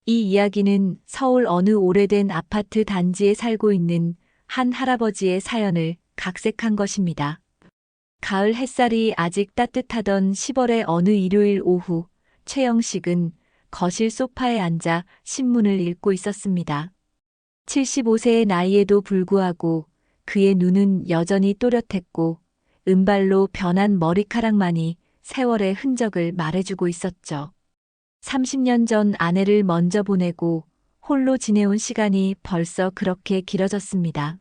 이 이야기는 서울 어느 오래된 아파트 단지에 살고 있는 한 할아버지의 사연을 각색한 것입니다. 가을 햇살이 아직 따뜻하던 10월의 어느 일요일 오후, 최영식은 거실 소파에 앉아 신문을 읽고 있었습니다. 75세의 나이에도 불구하고 그의 눈은 여전히 또렷했고 은발로 변한 머리카락만이 세월의 흔적을 말해주고 있었죠. 30년 전 아내를 먼저 보내고 홀로 지내온 시간이 벌써 그렇게 길어졌습니다.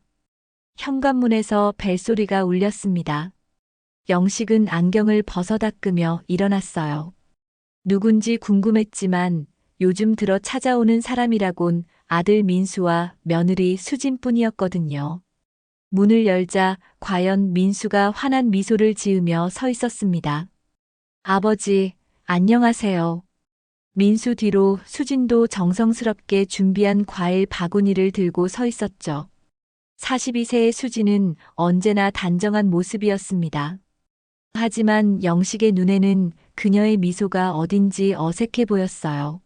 현관문에서 벨소리가 울렸습니다. 영식은 안경을 벗어 닦으며 일어났어요. 누군지 궁금했지만 요즘 들어 찾아오는 사람이라곤 아들 민수와 며느리 수진뿐이었거든요. 문을 열자 과연 민수가 환한 미소를 지으며 서 있었습니다. 아버지, 안녕하세요. 민수 뒤로 수진도 정성스럽게 준비한 과일 바구니를 들고 서 있었죠. 42세의 수진은 언제나 단정한 모습이었습니다. 하지만 영식의 눈에는 그녀의 미소가 어딘지 어색해 보였어요.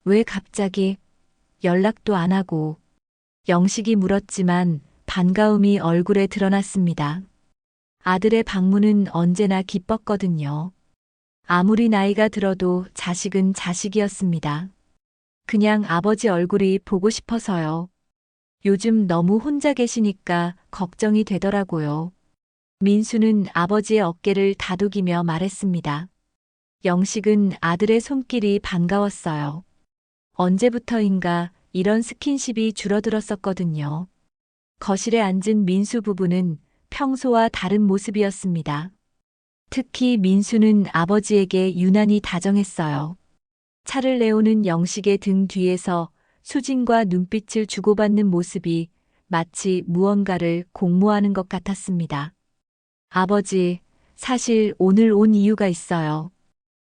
왜 갑자기 연락도 안 하고? 영식이 물었지만 반가움이 얼굴에 드러났습니다. 아들의 방문은 언제나 기뻤거든요. 아무리 나이가 들어도 자식은 자식이었습니다. 그냥 아버지 얼굴이 보고 싶어서요. 요즘 너무 혼자 계시니까 걱정이 되더라고요. 민수는 아버지의 어깨를 다독이며 말했습니다. 영식은 아들의 손길이 반가웠어요. 언제부터인가 이런 스킨십이 줄어들었었거든요. 거실에 앉은 민수 부부는 평소와 다른 모습이었습니다. 특히 민수는 아버지에게 유난히 다정했어요. 차를 내오는 영식의 등 뒤에서 수진과 눈빛을 주고받는 모습이 마치 무언가를 공모하는 것 같았습니다. 아버지, 사실 오늘 온 이유가 있어요.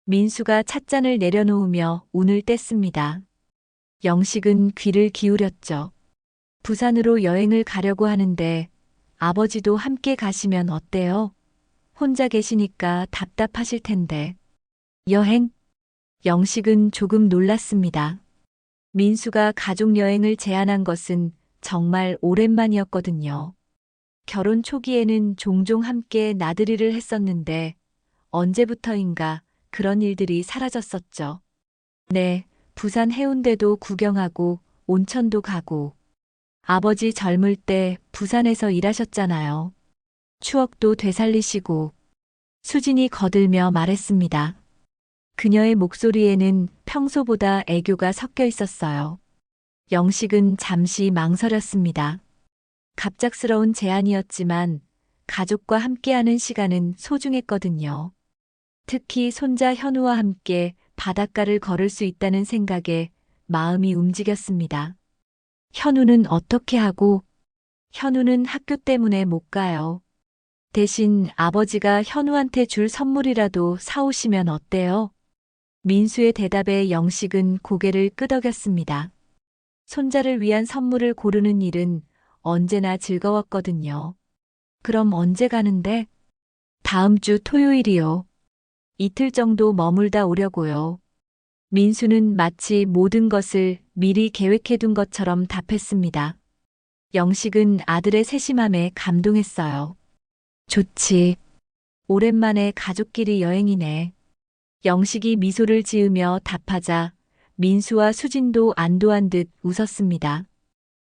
민수가 찻잔을 내려놓으며 운을 뗐습니다. 영식은 귀를 기울였죠. 부산으로 여행을 가려고 하는데 아버지도 함께 가시면 어때요? 혼자 계시니까 답답하실 텐데. 여행? 영식은 조금 놀랐습니다. 민수가 가족 여행을 제안한 것은 정말 오랜만이었거든요. 결혼 초기에는 종종 함께 나들이를 했었는데 언제부터인가 그런 일들이 사라졌었죠. 네, 부산 해운대도 구경하고 온천도 가고. 아버지 젊을 때 부산에서 일하셨잖아요. 추억도 되살리시고. 수진이 거들며 말했습니다. 그녀의 목소리에는 평소보다 애교가 섞여 있었어요. 영식은 잠시 망설였습니다. 갑작스러운 제안이었지만 가족과 함께하는 시간은 소중했거든요. 특히 손자 현우와 함께 바닷가를 걸을 수 있다는 생각에 마음이 움직였습니다. 현우는 어떻게 하고? 현우는 학교 때문에 못 가요. 대신 아버지가 현우한테 줄 선물이라도 사오시면 어때요? 민수의 대답에 영식은 고개를 끄덕였습니다. 손자를 위한 선물을 고르는 일은 언제나 즐거웠거든요. 그럼 언제 가는데? 다음 주 토요일이요. 이틀 정도 머물다 오려고요. 민수는 마치 모든 것을 미리 계획해둔 것처럼 답했습니다. 영식은 아들의 세심함에 감동했어요. 좋지. 오랜만에 가족끼리 여행이네. 영식이 미소를 지으며 답하자 민수와 수진도 안도한 듯 웃었습니다.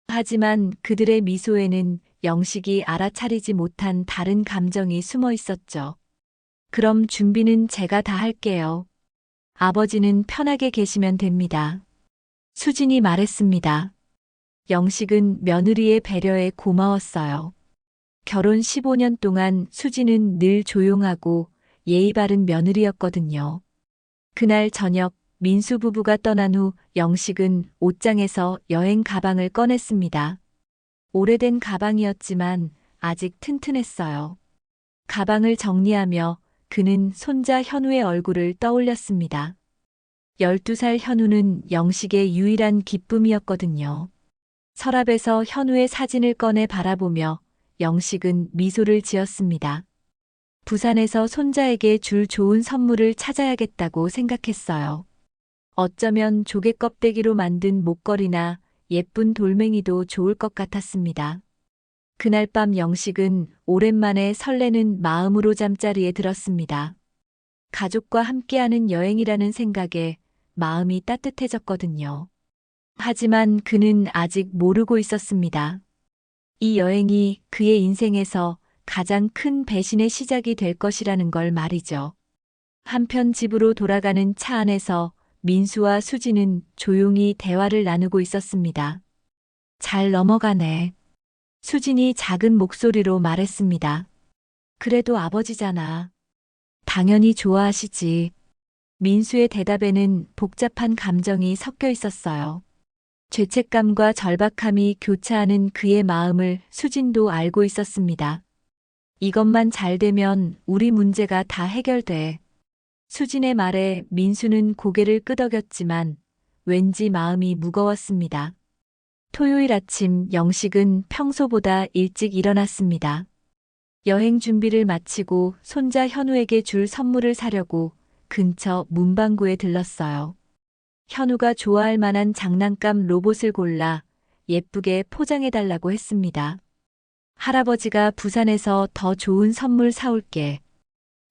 하지만 그들의 미소에는 영식이 알아차리지 못한 다른 감정이 숨어 있었죠. 그럼 준비는 제가 다 할게요. 아버지는 편하게 계시면 됩니다. 수진이 말했습니다. 영식은 며느리의 배려에 고마웠어요. 결혼 15년 동안 수진은 늘 조용하고 예의 바른 며느리였거든요. 그날 저녁 민수 부부가 떠난 후 영식은 옷장에서 여행 가방을 꺼냈습니다. 오래된 가방이었지만 아직 튼튼했어요. 가방을 정리하며 그는 손자 현우의 얼굴을 떠올렸습니다. 12살 현우는 영식의 유일한 기쁨이었거든요. 서랍에서 현우의 사진을 꺼내 바라보며 영식은 미소를 지었습니다. 부산에서 손자에게 줄 좋은 선물을 찾아야겠다고 생각했어요. 어쩌면 조개 껍데기로 만든 목걸이나 예쁜 돌멩이도 좋을 것 같았습니다. 그날 밤 영식은 오랜만에 설레는 마음으로 잠자리에 들었습니다. 가족과 함께하는 여행이라는 생각에 마음이 따뜻해졌거든요. 하지만 그는 아직 모르고 있었습니다. 이 여행이 그의 인생에서 가장 큰 배신의 시작이 될 것이라는 걸 말이죠. 한편 집으로 돌아가는 차 안에서 민수와 수지는 조용히 대화를 나누고 있었습니다. 잘 넘어가네. 수진이 작은 목소리로 말했습니다. 그래도 아버지잖아. 당연히 좋아하시지. 민수의 대답에는 복잡한 감정이 섞여 있었어요. 죄책감과 절박함이 교차하는 그의 마음을 수진도 알고 있었습니다. 이것만 잘 되면 우리 문제가 다 해결돼. 수진의 말에 민수는 고개를 끄덕였지만 왠지 마음이 무거웠습니다. 토요일 아침 영식은 평소보다 일찍 일어났습니다. 여행 준비를 마치고 손자 현우에게 줄 선물을 사려고 근처 문방구에 들렀어요. 현우가 좋아할 만한 장난감 로봇을 골라 예쁘게 포장해달라고 했습니다. 할아버지가 부산에서 더 좋은 선물 사올게.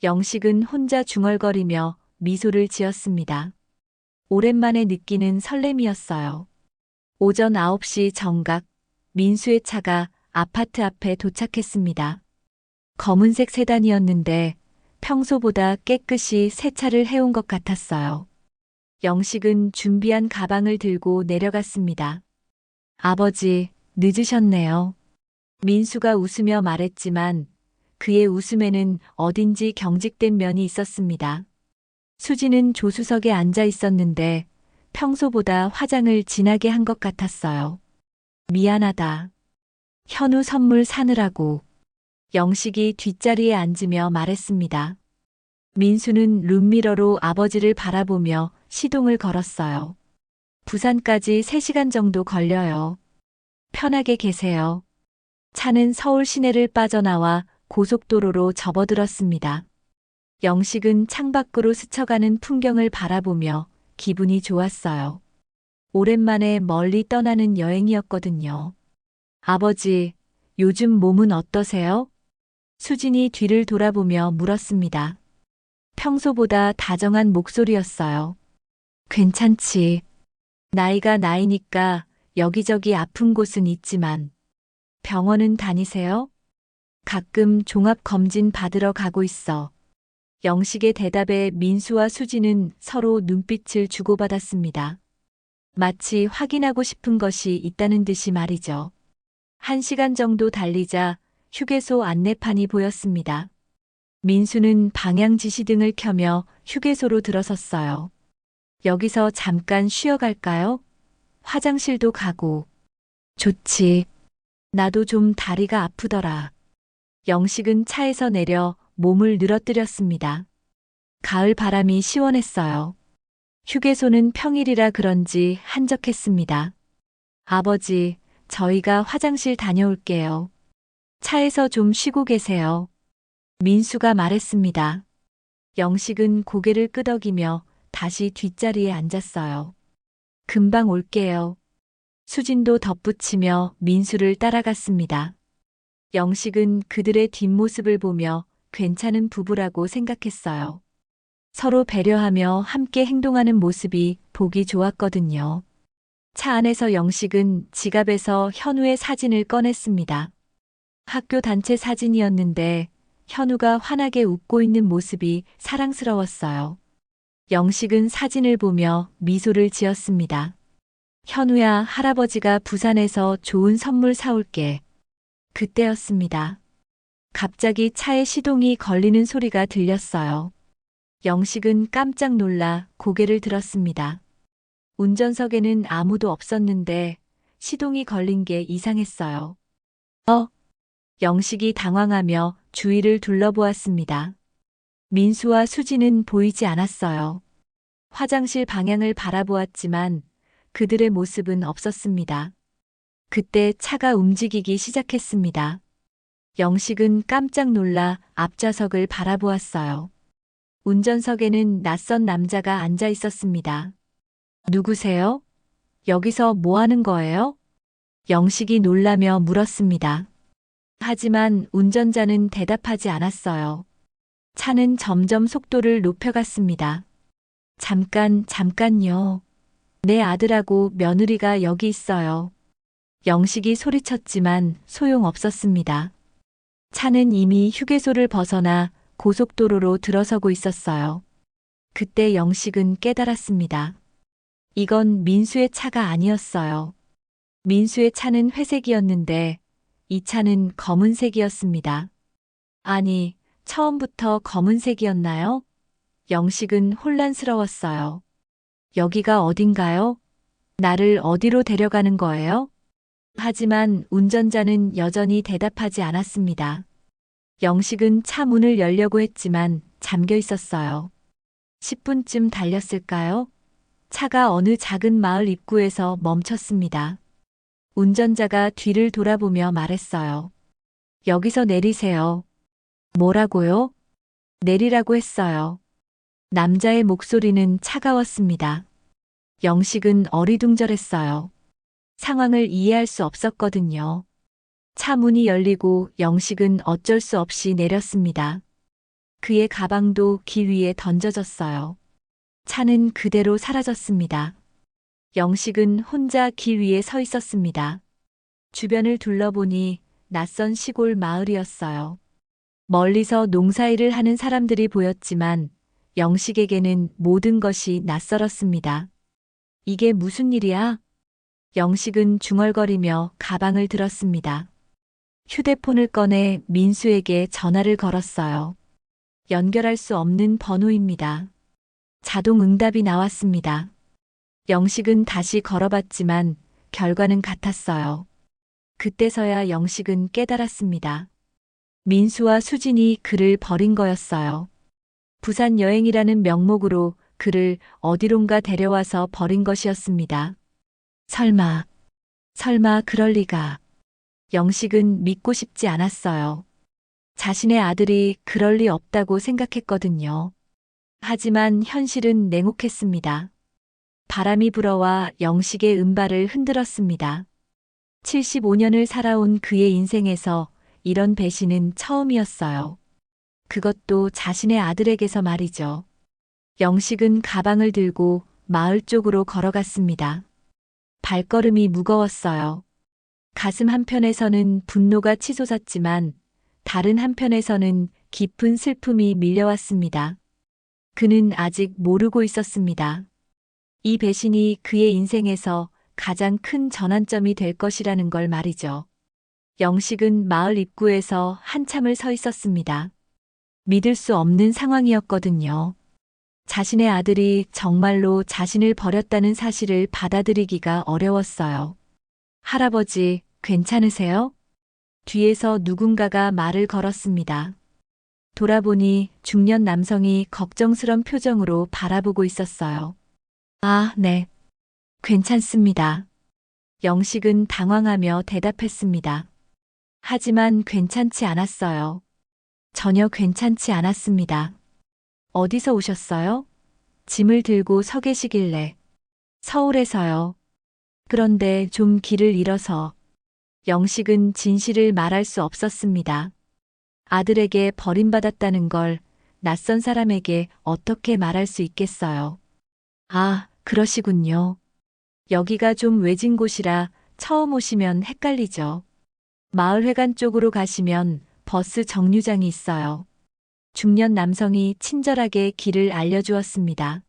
영식은 혼자 중얼거리며 미소를 지었습니다. 오랜만에 느끼는 설렘이었어요. 오전 9시 정각, 민수의 차가 아파트 앞에 도착했습니다. 검은색 세단이었는데 평소보다 깨끗이 세차를 해온 것 같았어요. 영식은 준비한 가방을 들고 내려갔습니다. 아버지, 늦으셨네요. 민수가 웃으며 말했지만 그의 웃음에는 어딘지 경직된 면이 있었습니다. 수지는 조수석에 앉아 있었는데 평소보다 화장을 진하게 한 것 같았어요. 미안하다. 현우 선물 사느라고. 영식이 뒷자리에 앉으며 말했습니다. 민수는 룸미러로 아버지를 바라보며 시동을 걸었어요. 부산까지 3시간 정도 걸려요. 편하게 계세요. 차는 서울 시내를 빠져나와 고속도로로 접어들었습니다. 영식은 창밖으로 스쳐가는 풍경을 바라보며 기분이 좋았어요. 오랜만에 멀리 떠나는 여행이었거든요. 아버지, 요즘 몸은 어떠세요? 수진이 뒤를 돌아보며 물었습니다. 평소보다 다정한 목소리였어요. 괜찮지. 나이가 나이니까 여기저기 아픈 곳은 있지만. 병원은 다니세요? 가끔 종합검진 받으러 가고 있어. 영식의 대답에 민수와 수지는 서로 눈빛을 주고받았습니다. 마치 확인하고 싶은 것이 있다는 듯이 말이죠. 1시간 정도 달리자 휴게소 안내판이 보였습니다. 민수는 방향 지시등을 켜며 휴게소로 들어섰어요. 여기서 잠깐 쉬어갈까요? 화장실도 가고. 좋지. 나도 좀 다리가 아프더라. 영식은 차에서 내려 몸을 늘어뜨렸습니다. 가을 바람이 시원했어요. 휴게소는 평일이라 그런지 한적했습니다. 아버지, 저희가 화장실 다녀올게요. 차에서 좀 쉬고 계세요. 민수가 말했습니다. 영식은 고개를 끄덕이며 다시 뒷자리에 앉았어요. 금방 올게요. 수진도 덧붙이며 민수를 따라갔습니다. 영식은 그들의 뒷모습을 보며 괜찮은 부부라고 생각했어요. 서로 배려하며 함께 행동하는 모습이 보기 좋았거든요. 차 안에서 영식은 지갑에서 현우의 사진을 꺼냈습니다. 학교 단체 사진이었는데 현우가 환하게 웃고 있는 모습이 사랑스러웠어요. 영식은 사진을 보며 미소를 지었습니다. 현우야, 할아버지가 부산에서 좋은 선물 사올게. 그때였습니다. 갑자기 차에 시동이 걸리는 소리가 들렸어요. 영식은 깜짝 놀라 고개를 들었습니다. 운전석에는 아무도 없었는데 시동이 걸린 게 이상했어요. 영식이 당황하며 주위를 둘러보았습니다. 민수와 수지는 보이지 않았어요. 화장실 방향을 바라보았지만 그들의 모습은 없었습니다. 그때 차가 움직이기 시작했습니다. 영식은 깜짝 놀라 앞좌석을 바라보았어요. 운전석에는 낯선 남자가 앉아 있었습니다. 누구세요? 여기서 뭐 하는 거예요? 영식이 놀라며 물었습니다. 하지만 운전자는 대답하지 않았어요. 차는 점점 속도를 높여갔습니다. 잠깐요. 내 아들하고 며느리가 여기 있어요. 영식이 소리쳤지만 소용없었습니다. 차는 이미 휴게소를 벗어나 고속도로로 들어서고 있었어요. 그때 영식은 깨달았습니다. 이건 민수의 차가 아니었어요. 민수의 차는 회색이었는데 이 차는 검은색이었습니다. 아니, 처음부터 검은색이었나요? 영식은 혼란스러웠어요. 여기가 어딘가요? 나를 어디로 데려가는 거예요? 하지만 운전자는 여전히 대답하지 않았습니다. 영식은 차 문을 열려고 했지만 잠겨 있었어요. 10분쯤 달렸을까요? 차가 어느 작은 마을 입구에서 멈췄습니다. 운전자가 뒤를 돌아보며 말했어요. 여기서 내리세요. 뭐라고요? 내리라고 했어요. 남자의 목소리는 차가웠습니다. 영식은 어리둥절했어요. 상황을 이해할 수 없었거든요. 차 문이 열리고 영식은 어쩔 수 없이 내렸습니다. 그의 가방도 길 위에 던져졌어요. 차는 그대로 사라졌습니다. 영식은 혼자 길 위에 서 있었습니다. 주변을 둘러보니 낯선 시골 마을이었어요. 멀리서 농사일을 하는 사람들이 보였지만 영식에게는 모든 것이 낯설었습니다. 이게 무슨 일이야? 영식은 중얼거리며 가방을 들었습니다. 휴대폰을 꺼내 민수에게 전화를 걸었어요. 연결할 수 없는 번호입니다. 자동 응답이 나왔습니다. 영식은 다시 걸어봤지만 결과는 같았어요. 그때서야 영식은 깨달았습니다. 민수와 수진이 그를 버린 거였어요. 부산 여행이라는 명목으로 그를 어디론가 데려와서 버린 것이었습니다. 설마 그럴 리가. 영식은 믿고 싶지 않았어요. 자신의 아들이 그럴 리 없다고 생각했거든요. 하지만 현실은 냉혹했습니다. 바람이 불어와 영식의 은발을 흔들었습니다. 75년을 살아온 그의 인생에서 이런 배신은 처음이었어요. 그것도 자신의 아들에게서 말이죠. 영식은 가방을 들고 마을 쪽으로 걸어갔습니다. 발걸음이 무거웠어요. 가슴 한편에서는 분노가 치솟았지만 다른 한편에서는 깊은 슬픔이 밀려왔습니다. 그는 아직 모르고 있었습니다. 이 배신이 그의 인생에서 가장 큰 전환점이 될 것이라는 걸 말이죠. 영식은 마을 입구에서 한참을 서 있었습니다. 믿을 수 없는 상황이었거든요. 자신의 아들이 정말로 자신을 버렸다는 사실을 받아들이기가 어려웠어요. 할아버지, 괜찮으세요? 뒤에서 누군가가 말을 걸었습니다. 돌아보니 중년 남성이 걱정스런 표정으로 바라보고 있었어요. 아, 네. 괜찮습니다. 영식은 당황하며 대답했습니다. 하지만 괜찮지 않았어요. 전혀 괜찮지 않았습니다. 어디서 오셨어요? 짐을 들고 서 계시길래. 서울에서요. 그런데 좀 길을 잃어서. 영식은 진실을 말할 수 없었습니다. 아들에게 버림받았다는 걸 낯선 사람에게 어떻게 말할 수 있겠어요. 아, 그러시군요. 여기가 좀 외진 곳이라 처음 오시면 헷갈리죠. 마을회관 쪽으로 가시면 버스 정류장이 있어요. 중년 남성이 친절하게 길을 알려주었습니다.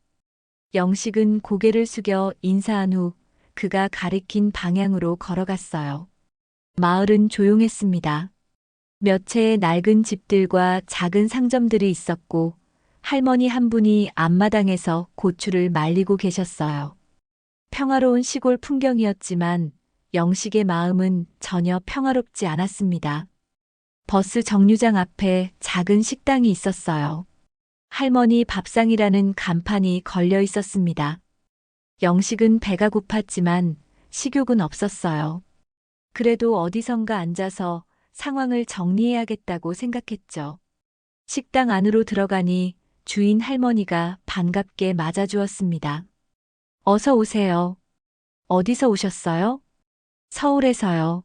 영식은 고개를 숙여 인사한 후 그가 가리킨 방향으로 걸어갔어요. 마을은 조용했습니다. 몇 채의 낡은 집들과 작은 상점들이 있었고 할머니 한 분이 앞마당에서 고추를 말리고 계셨어요. 평화로운 시골 풍경이었지만 영식의 마음은 전혀 평화롭지 않았습니다. 버스 정류장 앞에 작은 식당이 있었어요. 할머니 밥상이라는 간판이 걸려 있었습니다. 영식은 배가 고팠지만 식욕은 없었어요. 그래도 어디선가 앉아서 상황을 정리해야겠다고 생각했죠. 식당 안으로 들어가니 주인 할머니가 반갑게 맞아주었습니다. 어서 오세요. 어디서 오셨어요? 서울에서요.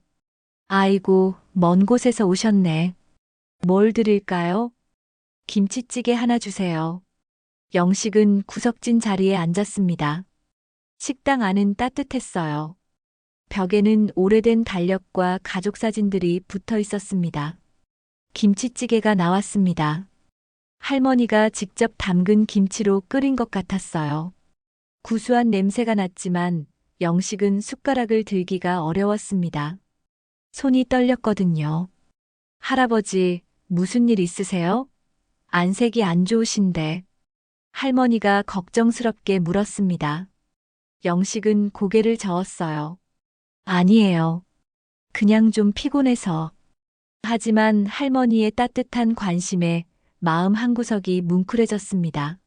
아이고, 먼 곳에서 오셨네. 뭘 드릴까요? 김치찌개 하나 주세요. 영식은 구석진 자리에 앉았습니다. 식당 안은 따뜻했어요. 벽에는 오래된 달력과 가족 사진들이 붙어 있었습니다. 김치찌개가 나왔습니다. 할머니가 직접 담근 김치로 끓인 것 같았어요. 구수한 냄새가 났지만 영식은 숟가락을 들기가 어려웠습니다. 손이 떨렸거든요. 할아버지, 무슨 일 있으세요? 안색이 안 좋으신데. 할머니가 걱정스럽게 물었습니다. 영식은 고개를 저었어요. 아니에요. 그냥 좀 피곤해서. 하지만 할머니의 따뜻한 관심에 마음 한구석이 뭉클해졌습니다.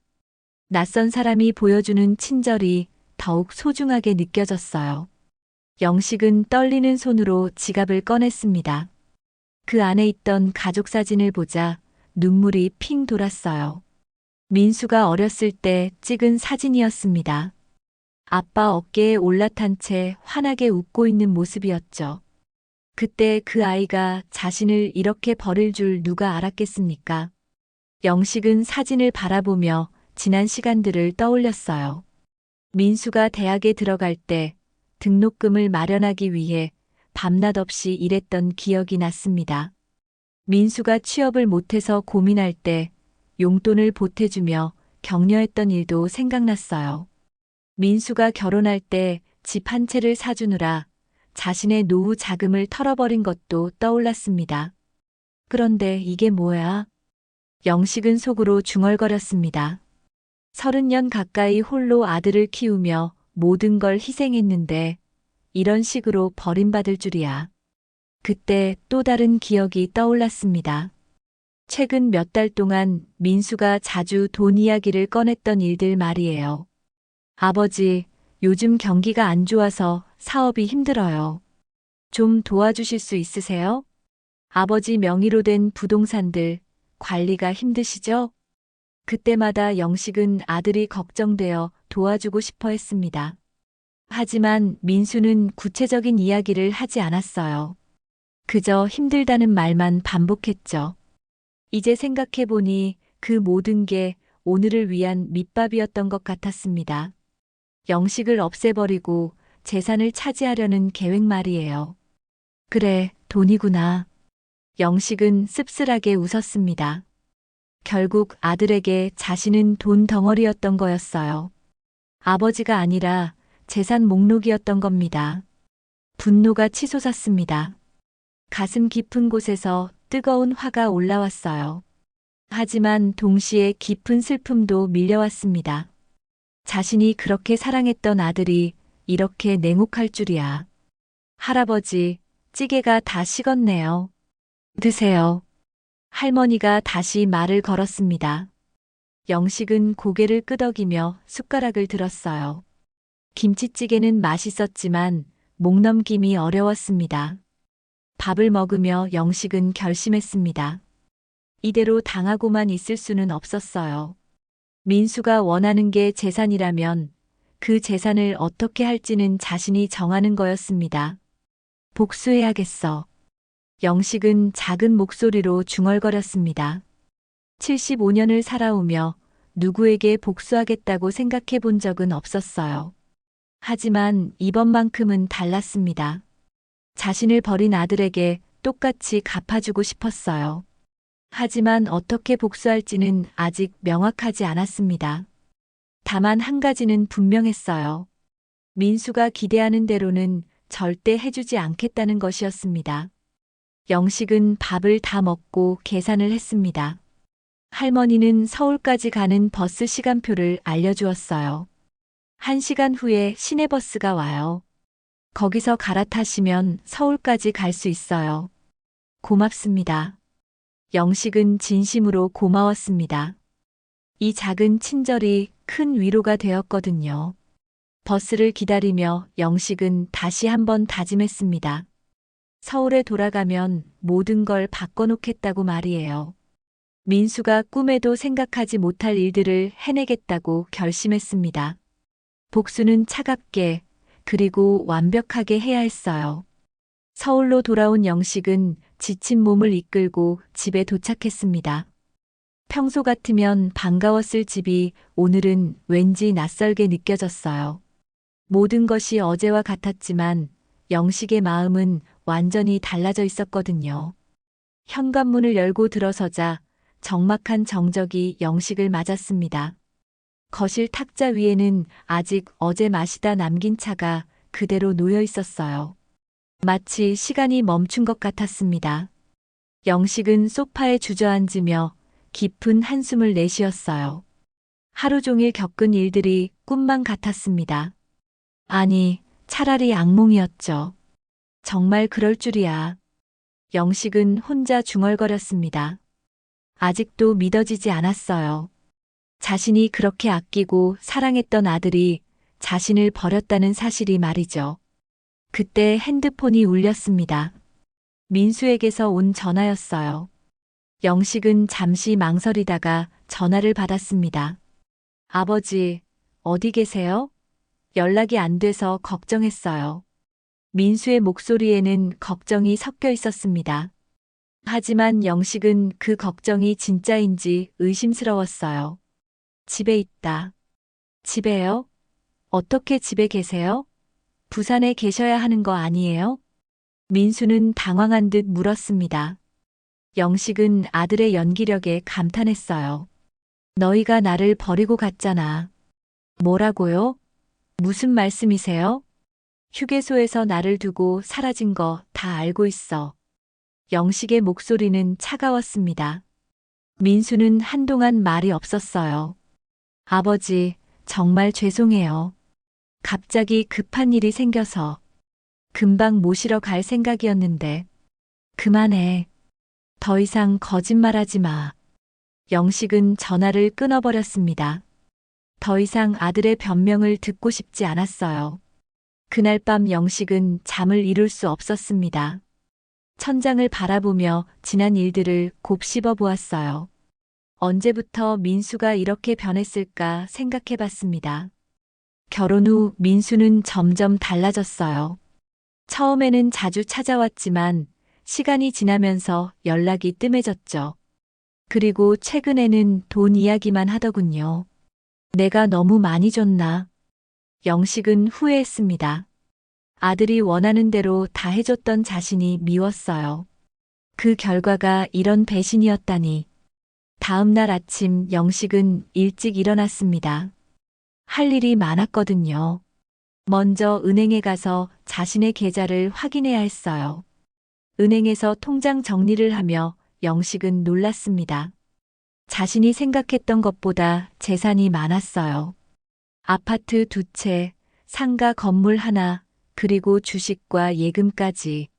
낯선 사람이 보여주는 친절이 더욱 소중하게 느껴졌어요. 영식은 떨리는 손으로 지갑을 꺼냈습니다. 그 안에 있던 가족 사진을 보자 눈물이 핑 돌았어요. 민수가 어렸을 때 찍은 사진이었습니다. 아빠 어깨에 올라탄 채 환하게 웃고 있는 모습이었죠. 그때 그 아이가 자신을 이렇게 버릴 줄 누가 알았겠습니까? 영식은 사진을 바라보며 지난 시간들을 떠올렸어요. 민수가 대학에 들어갈 때 등록금을 마련하기 위해 밤낮 없이 일했던 기억이 났습니다. 민수가 취업을 못해서 고민할 때 용돈을 보태주며 격려했던 일도 생각났어요. 민수가 결혼할 때 집 한 채를 사주느라 자신의 노후 자금을 털어버린 것도 떠올랐습니다. 그런데 이게 뭐야? 영식은 속으로 중얼거렸습니다. 30년 가까이 홀로 아들을 키우며 모든 걸 희생했는데 이런 식으로 버림받을 줄이야. 그때 또 다른 기억이 떠올랐습니다. 최근 몇 달 동안 민수가 자주 돈 이야기를 꺼냈던 일들 말이에요. 아버지, 요즘 경기가 안 좋아서 사업이 힘들어요. 좀 도와주실 수 있으세요? 아버지 명의로 된 부동산들 관리가 힘드시죠? 그때마다 영식은 아들이 걱정되어 도와주고 싶어 했습니다. 하지만 민수는 구체적인 이야기를 하지 않았어요. 그저 힘들다는 말만 반복했죠. 이제 생각해보니 그 모든 게 오늘을 위한 밑밥이었던 것 같았습니다. 영식을 없애버리고 재산을 차지하려는 계획 말이에요. 그래, 돈이구나. 영식은 씁쓸하게 웃었습니다. 결국 아들에게 자신은 돈 덩어리였던 거였어요. 아버지가 아니라 재산 목록이었던 겁니다. 분노가 치솟았습니다. 가슴 깊은 곳에서 뜨거운 화가 올라왔어요. 하지만 동시에 깊은 슬픔도 밀려왔습니다. 자신이 그렇게 사랑했던 아들이 이렇게 냉혹할 줄이야. 할아버지, 찌개가 다 식었네요. 드세요. 할머니가 다시 말을 걸었습니다. 영식은 고개를 끄덕이며 숟가락을 들었어요. 김치찌개는 맛있었지만 목 넘김이 어려웠습니다. 밥을 먹으며 영식은 결심했습니다. 이대로 당하고만 있을 수는 없었어요. 민수가 원하는 게 재산이라면 그 재산을 어떻게 할지는 자신이 정하는 거였습니다. 복수해야겠어. 영식은 작은 목소리로 중얼거렸습니다. 75년을 살아오며 누구에게 복수하겠다고 생각해 본 적은 없었어요. 하지만 이번만큼은 달랐습니다. 자신을 버린 아들에게 똑같이 갚아주고 싶었어요. 하지만 어떻게 복수할지는 아직 명확하지 않았습니다. 다만 한 가지는 분명했어요. 민수가 기대하는 대로는 절대 해주지 않겠다는 것이었습니다. 영식은 밥을 다 먹고 계산을 했습니다. 할머니는 서울까지 가는 버스 시간표를 알려주었어요. 1시간 후에 시내버스가 와요. 거기서 갈아타시면 서울까지 갈 수 있어요. 고맙습니다. 영식은 진심으로 고마웠습니다. 이 작은 친절이 큰 위로가 되었거든요. 버스를 기다리며 영식은 다시 한번 다짐했습니다. 서울에 돌아가면 모든 걸 바꿔놓겠다고 말이에요. 민수가 꿈에도 생각하지 못할 일들을 해내겠다고 결심했습니다. 복수는 차갑게, 그리고 완벽하게 해야 했어요. 서울로 돌아온 영식은 지친 몸을 이끌고 집에 도착했습니다. 평소 같으면 반가웠을 집이 오늘은 왠지 낯설게 느껴졌어요. 모든 것이 어제와 같았지만 영식의 마음은 완전히 달라져 있었거든요. 현관문을 열고 들어서자 적막한 정적이 영식을 맞았습니다. 거실 탁자 위에는 아직 어제 마시다 남긴 차가 그대로 놓여 있었어요. 마치 시간이 멈춘 것 같았습니다. 영식은 소파에 주저앉으며 깊은 한숨을 내쉬었어요. 하루 종일 겪은 일들이 꿈만 같았습니다. 아니, 차라리 악몽이었죠. 정말 그럴 줄이야. 영식은 혼자 중얼거렸습니다. 아직도 믿어지지 않았어요. 자신이 그렇게 아끼고 사랑했던 아들이 자신을 버렸다는 사실이 말이죠. 그때 핸드폰이 울렸습니다. 민수에게서 온 전화였어요. 영식은 잠시 망설이다가 전화를 받았습니다. 아버지, 어디 계세요? 연락이 안 돼서 걱정했어요. 민수의 목소리에는 걱정이 섞여 있었습니다. 하지만 영식은 그 걱정이 진짜인지 의심스러웠어요. 집에 있다. 집에요? 어떻게 집에 계세요? 부산에 계셔야 하는 거 아니에요? 민수는 당황한 듯 물었습니다. 영식은 아들의 연기력에 감탄했어요. 너희가 나를 버리고 갔잖아. 뭐라고요? 무슨 말씀이세요? 휴게소에서 나를 두고 사라진 거 다 알고 있어. 영식의 목소리는 차가웠습니다. 민수는 한동안 말이 없었어요. 아버지, 정말 죄송해요. 갑자기 급한 일이 생겨서 금방 모시러 갈 생각이었는데. 그만해. 더 이상 거짓말하지 마. 영식은 전화를 끊어버렸습니다. 더 이상 아들의 변명을 듣고 싶지 않았어요. 그날 밤 영식은 잠을 이룰 수 없었습니다. 천장을 바라보며 지난 일들을 곱씹어 보았어요. 언제부터 민수가 이렇게 변했을까 생각해 봤습니다. 결혼 후 민수는 점점 달라졌어요. 처음에는 자주 찾아왔지만 시간이 지나면서 연락이 뜸해졌죠. 그리고 최근에는 돈 이야기만 하더군요. 내가 너무 많이 줬나? 영식은 후회했습니다. 아들이 원하는 대로 다 해줬던 자신이 미웠어요. 그 결과가 이런 배신이었다니. 다음 날 아침 영식은 일찍 일어났습니다. 할 일이 많았거든요. 먼저 은행에 가서 자신의 계좌를 확인해야 했어요. 은행에서 통장 정리를 하며 영식은 놀랐습니다. 자신이 생각했던 것보다 재산이 많았어요. 아파트 2채, 상가 건물 하나, 그리고 주식과 예금까지.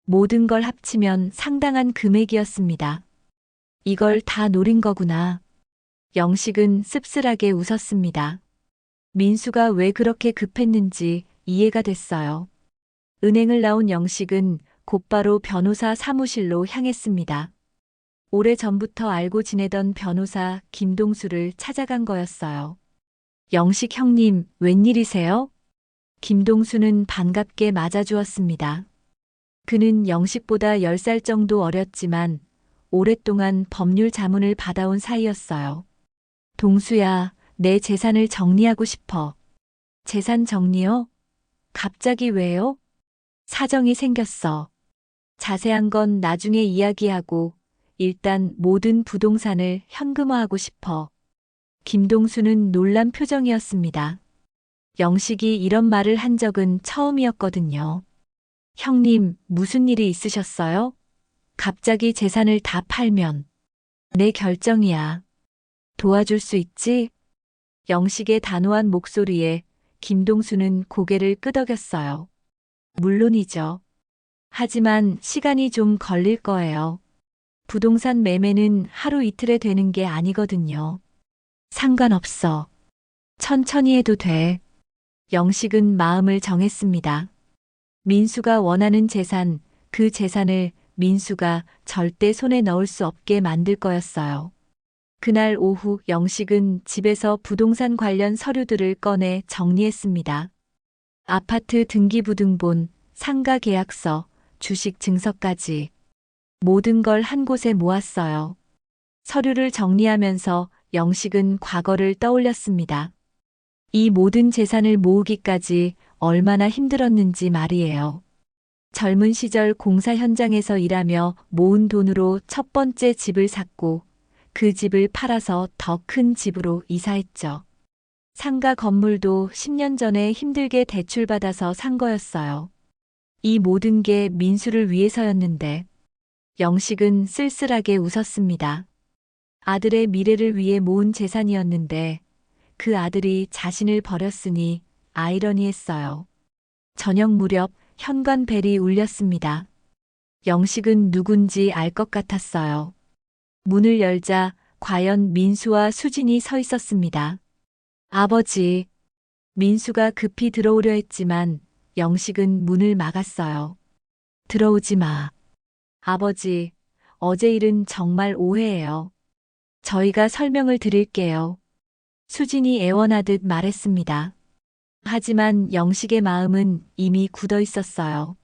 모든 걸 합치면 상당한 금액이었습니다. 이걸 다 노린 거구나. 영식은 씁쓸하게 웃었습니다. 민수가 왜 그렇게 급했는지 이해가 됐어요. 은행을 나온 영식은 곧바로 변호사 사무실로 향했습니다. 오래전부터 알고 지내던 변호사 김동수를 찾아간 거였어요. 영식 형님, 웬일이세요? 김동수는 반갑게 맞아주었습니다. 그는 영식보다 10살 정도 어렸지만 오랫동안 법률 자문을 받아온 사이였어요. 동수야, 내 재산을 정리하고 싶어. 재산 정리요? 갑자기 왜요? 사정이 생겼어. 자세한 건 나중에 이야기하고 일단 모든 부동산을 현금화하고 싶어. 김동수는 놀란 표정이었습니다. 영식이 이런 말을 한 적은 처음이었거든요. 형님, 무슨 일이 있으셨어요? 갑자기 재산을 다 팔면. 내 결정이야. 도와줄 수 있지? 영식의 단호한 목소리에 김동수는 고개를 끄덕였어요. 물론이죠. 하지만 시간이 좀 걸릴 거예요. 부동산 매매는 하루 이틀에 되는 게 아니거든요. 상관없어. 천천히 해도 돼. 영식은 마음을 정했습니다. 민수가 원하는 재산, 그 재산을 민수가 절대 손에 넣을 수 없게 만들 거였어요. 그날 오후 영식은 집에서 부동산 관련 서류들을 꺼내 정리했습니다. 아파트 등기부등본, 상가 계약서, 주식 증서까지 모든 걸 한 곳에 모았어요. 서류를 정리하면서 영식은 과거를 떠올렸습니다. 이 모든 재산을 모으기까지 얼마나 힘들었는지 말이에요. 젊은 시절 공사 현장에서 일하며 모은 돈으로 첫 번째 집을 샀고 그 집을 팔아서 더 큰 집으로 이사했죠. 상가 건물도 10년 전에 힘들게 대출받아서 산 거였어요. 이 모든 게 민수를 위해서였는데 영식은 쓸쓸하게 웃었습니다. 아들의 미래를 위해 모은 재산이었는데 그 아들이 자신을 버렸으니 아이러니했어요. 저녁 무렵 현관벨이 울렸습니다. 영식은 누군지 알 것 같았어요. 문을 열자 과연 민수와 수진이 서 있었습니다. 아버지. 민수가 급히 들어오려 했지만 영식은 문을 막았어요. 들어오지 마. 아버지, 어제 일은 정말 오해예요. 저희가 설명을 드릴게요. 수진이 애원하듯 말했습니다. 하지만 영식의 마음은 이미 굳어 있었어요.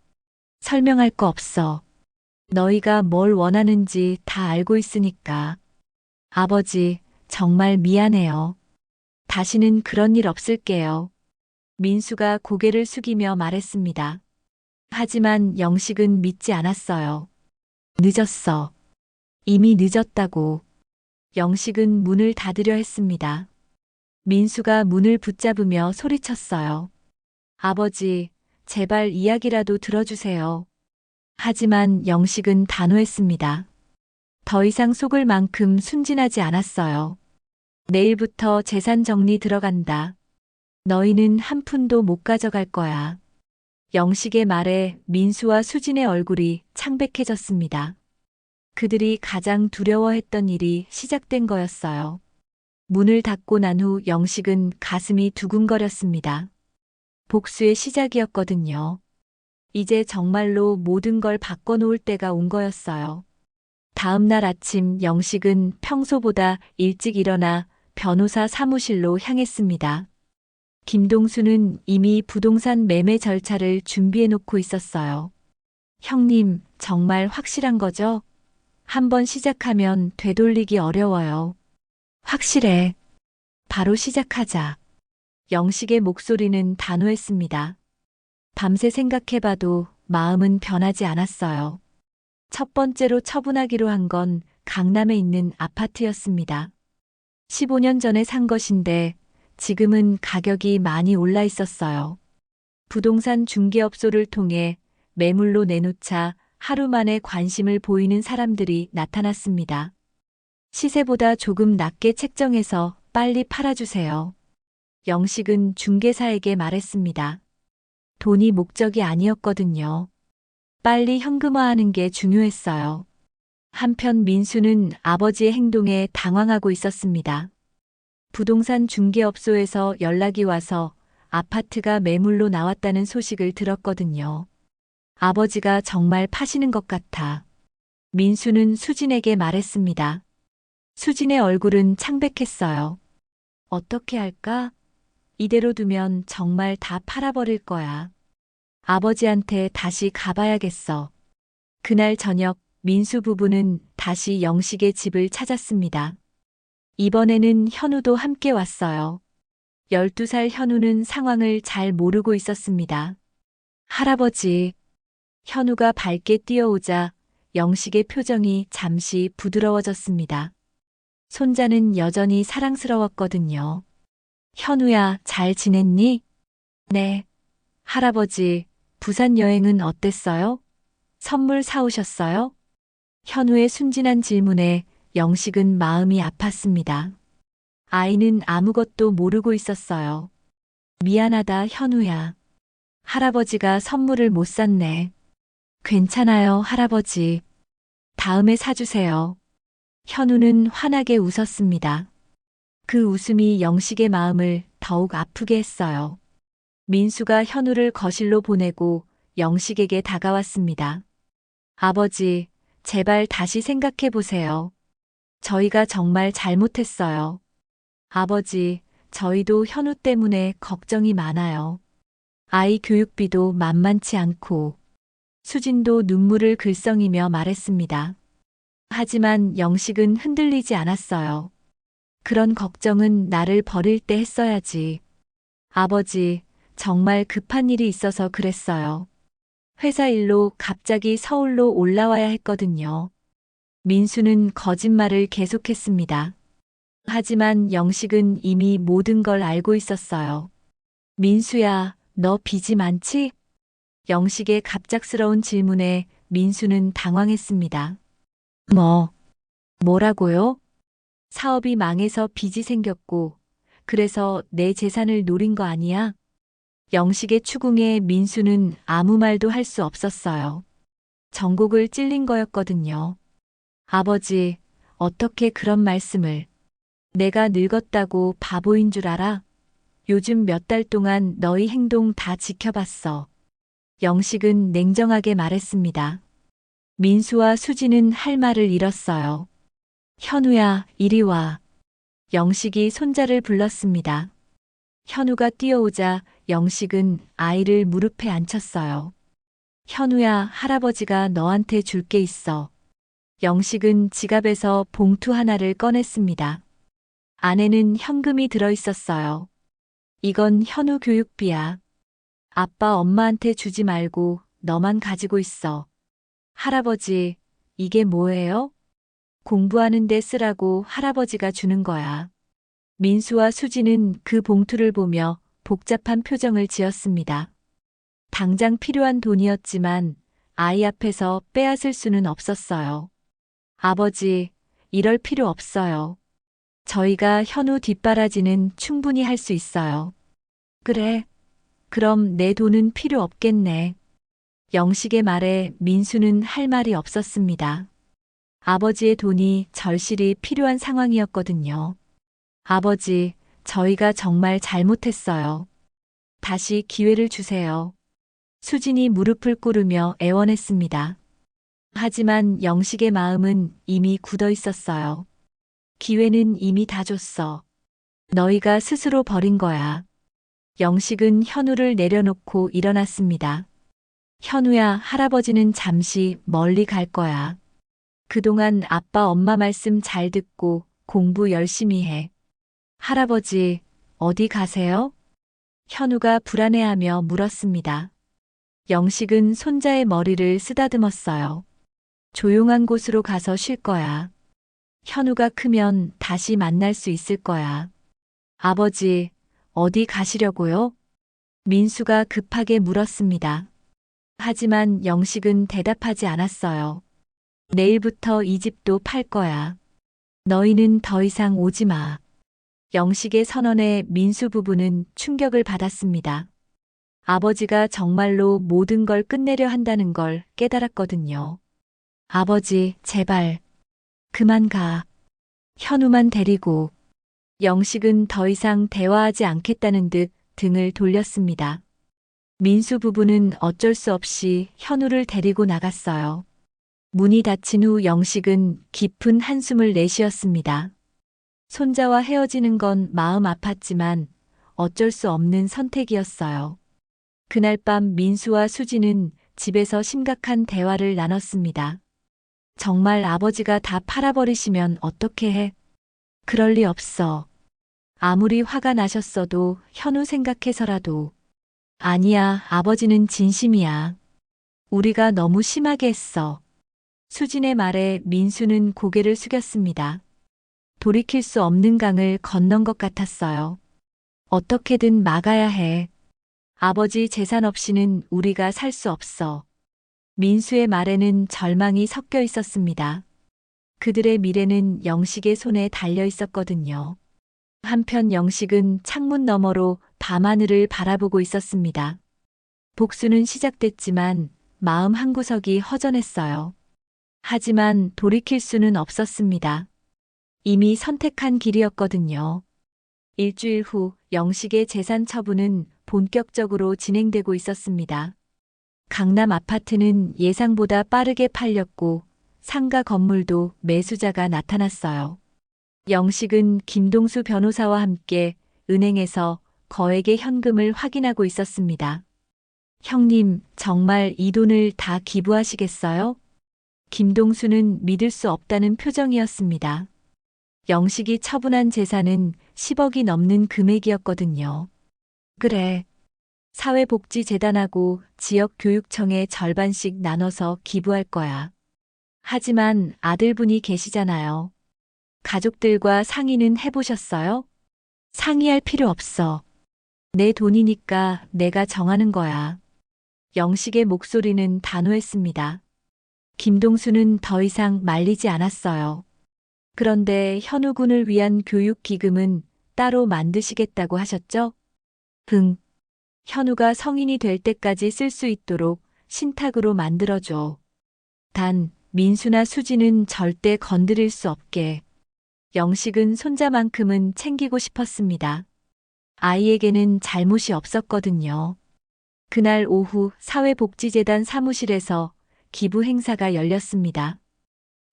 설명할 거 없어. 너희가 뭘 원하는지 다 알고 있으니까. 아버지, 정말 미안해요. 다시는 그런 일 없을게요. 민수가 고개를 숙이며 말했습니다. 하지만 영식은 믿지 않았어요. 늦었어. 이미 늦었다고. 영식은 문을 닫으려 했습니다. 민수가 문을 붙잡으며 소리쳤어요. 아버지, 제발 이야기라도 들어주세요. 하지만 영식은 단호했습니다. 더 이상 속을 만큼 순진하지 않았어요. 내일부터 재산 정리 들어간다. 너희는 한 푼도 못 가져갈 거야. 영식의 말에 민수와 수진의 얼굴이 창백해졌습니다. 그들이 가장 두려워했던 일이 시작된 거였어요. 문을 닫고 난 후 영식은 가슴이 두근거렸습니다. 복수의 시작이었거든요. 이제 정말로 모든 걸 바꿔놓을 때가 온 거였어요. 다음 날 아침 영식은 평소보다 일찍 일어나 변호사 사무실로 향했습니다. 김동수는 이미 부동산 매매 절차를 준비해 놓고 있었어요. 형님, 정말 확실한 거죠? 한번 시작하면 되돌리기 어려워요. 확실해. 바로 시작하자. 영식의 목소리는 단호했습니다. 밤새 생각해봐도 마음은 변하지 않았어요. 첫 번째로 처분하기로 한 건 강남에 있는 아파트였습니다. 15년 전에 산 것인데 지금은 가격이 많이 올라 있었어요. 부동산 중개업소를 통해 매물로 내놓자 하루 만에 관심을 보이는 사람들이 나타났습니다. 시세보다 조금 낮게 책정해서 빨리 팔아주세요. 영식은 중개사에게 말했습니다. 돈이 목적이 아니었거든요. 빨리 현금화하는 게 중요했어요. 한편 민수는 아버지의 행동에 당황하고 있었습니다. 부동산 중개업소에서 연락이 와서 아파트가 매물로 나왔다는 소식을 들었거든요. 아버지가 정말 파시는 것 같아. 민수는 수진에게 말했습니다. 수진의 얼굴은 창백했어요. 어떻게 할까? 이대로 두면 정말 다 팔아버릴 거야. 아버지한테 다시 가봐야겠어. 그날 저녁 민수 부부는 다시 영식의 집을 찾았습니다. 이번에는 현우도 함께 왔어요. 12살 현우는 상황을 잘 모르고 있었습니다. 할아버지. 현우가 밝게 뛰어오자 영식의 표정이 잠시 부드러워졌습니다. 손자는 여전히 사랑스러웠거든요. 현우야, 잘 지냈니? 네. 할아버지, 부산 여행은 어땠어요? 선물 사오셨어요? 현우의 순진한 질문에 영식은 마음이 아팠습니다. 아이는 아무것도 모르고 있었어요. 미안하다, 현우야. 할아버지가 선물을 못 샀네. 괜찮아요, 할아버지. 다음에 사주세요. 현우는 환하게 웃었습니다. 그 웃음이 영식의 마음을 더욱 아프게 했어요. 민수가 현우를 거실로 보내고 영식에게 다가왔습니다. 아버지, 제발 다시 생각해 보세요. 저희가 정말 잘못했어요. 아버지, 저희도 현우 때문에 걱정이 많아요. 아이 교육비도 만만치 않고. 수진도 눈물을 글썽이며 말했습니다. 하지만 영식은 흔들리지 않았어요. 그런 걱정은 나를 버릴 때 했어야지. 아버지, 정말 급한 일이 있어서 그랬어요. 회사 일로 갑자기 서울로 올라와야 했거든요. 민수는 거짓말을 계속했습니다. 하지만 영식은 이미 모든 걸 알고 있었어요. 민수야, 너 빚이 많지? 영식의 갑작스러운 질문에 민수는 당황했습니다. 뭐라고요? 사업이 망해서 빚이 생겼고, 그래서 내 재산을 노린 거 아니야? 영식의 추궁에 민수는 아무 말도 할 수 없었어요. 전곡을 찔린 거였거든요. 아버지, 어떻게 그런 말씀을. 내가 늙었다고 바보인 줄 알아? 요즘 몇 달 동안 너희 행동 다 지켜봤어. 영식은 냉정하게 말했습니다. 민수와 수지는 할 말을 잃었어요. 현우야, 이리 와. 영식이 손자를 불렀습니다. 현우가 뛰어오자 영식은 아이를 무릎에 앉혔어요. 현우야, 할아버지가 너한테 줄 게 있어. 영식은 지갑에서 봉투 하나를 꺼냈습니다. 안에는 현금이 들어 있었어요. 이건 현우 교육비야. 아빠 엄마한테 주지 말고 너만 가지고 있어. 할아버지, 이게 뭐예요? 공부하는 데 쓰라고 할아버지가 주는 거야. 민수와 수지는 그 봉투를 보며 복잡한 표정을 지었습니다. 당장 필요한 돈이었지만 아이 앞에서 빼앗을 수는 없었어요. 아버지, 이럴 필요 없어요. 저희가 현우 뒷바라지는 충분히 할 수 있어요. 그래. 그럼 내 돈은 필요 없겠네. 영식의 말에 민수는 할 말이 없었습니다. 아버지의 돈이 절실히 필요한 상황이었거든요. 아버지, 저희가 정말 잘못했어요. 다시 기회를 주세요. 수진이 무릎을 꿇으며 애원했습니다. 하지만 영식의 마음은 이미 굳어 있었어요. 기회는 이미 다 줬어. 너희가 스스로 버린 거야. 영식은 현우를 내려놓고 일어났습니다. 현우야, 할아버지는 잠시 멀리 갈 거야. 그동안 아빠 엄마 말씀 잘 듣고 공부 열심히 해. 할아버지, 어디 가세요? 현우가 불안해하며 물었습니다. 영식은 손자의 머리를 쓰다듬었어요. 조용한 곳으로 가서 쉴 거야. 현우가 크면 다시 만날 수 있을 거야. 아버지, 어디 가시려고요? 민수가 급하게 물었습니다. 하지만 영식은 대답하지 않았어요. 내일부터 이 집도 팔 거야. 너희는 더 이상 오지 마. 영식의 선언에 민수 부부는 충격을 받았습니다. 아버지가 정말로 모든 걸 끝내려 한다는 걸 깨달았거든요. 아버지, 제발. 그만 가. 현우만 데리고. 영식은 더 이상 대화하지 않겠다는 듯 등을 돌렸습니다. 민수 부부는 어쩔 수 없이 현우를 데리고 나갔어요. 문이 닫힌 후 영식은 깊은 한숨을 내쉬었습니다. 손자와 헤어지는 건 마음 아팠지만 어쩔 수 없는 선택이었어요. 그날 밤 민수와 수지는 집에서 심각한 대화를 나눴습니다. 정말 아버지가 다 팔아버리시면 어떻게 해? 그럴 리 없어. 아무리 화가 나셨어도 현우 생각해서라도. 아니야, 아버지는 진심이야. 우리가 너무 심하게 했어. 수진의 말에 민수는 고개를 숙였습니다. 돌이킬 수 없는 강을 건넌 것 같았어요. 어떻게든 막아야 해. 아버지 재산 없이는 우리가 살 수 없어. 민수의 말에는 절망이 섞여 있었습니다. 그들의 미래는 영식의 손에 달려 있었거든요. 한편 영식은 창문 너머로 밤하늘을 바라보고 있었습니다. 복수는 시작됐지만 마음 한구석이 허전했어요. 하지만 돌이킬 수는 없었습니다. 이미 선택한 길이었거든요. 일주일 후 영식의 재산 처분은 본격적으로 진행되고 있었습니다. 강남 아파트는 예상보다 빠르게 팔렸고 상가 건물도 매수자가 나타났어요. 영식은 김동수 변호사와 함께 은행에서 거액의 현금을 확인하고 있었습니다. 형님, 정말 이 돈을 다 기부하시겠어요? 김동수는 믿을 수 없다는 표정이었습니다. 영식이 처분한 재산은 10억이 넘는 금액이었거든요. 그래. 사회복지재단하고 지역교육청에 절반씩 나눠서 기부할 거야. 하지만 아들분이 계시잖아요. 가족들과 상의는 해보셨어요? 상의할 필요 없어. 내 돈이니까 내가 정하는 거야. 영식의 목소리는 단호했습니다. 김동수는 더 이상 말리지 않았어요. 그런데 현우 군을 위한 교육기금은 따로 만드시겠다고 하셨죠? 응. 현우가 성인이 될 때까지 쓸 수 있도록 신탁으로 만들어줘. 단, 민수나 수지는 절대 건드릴 수 없게. 영식은 손자만큼은 챙기고 싶었습니다. 아이에게는 잘못이 없었거든요. 그날 오후 사회복지재단 사무실에서 기부 행사가 열렸습니다.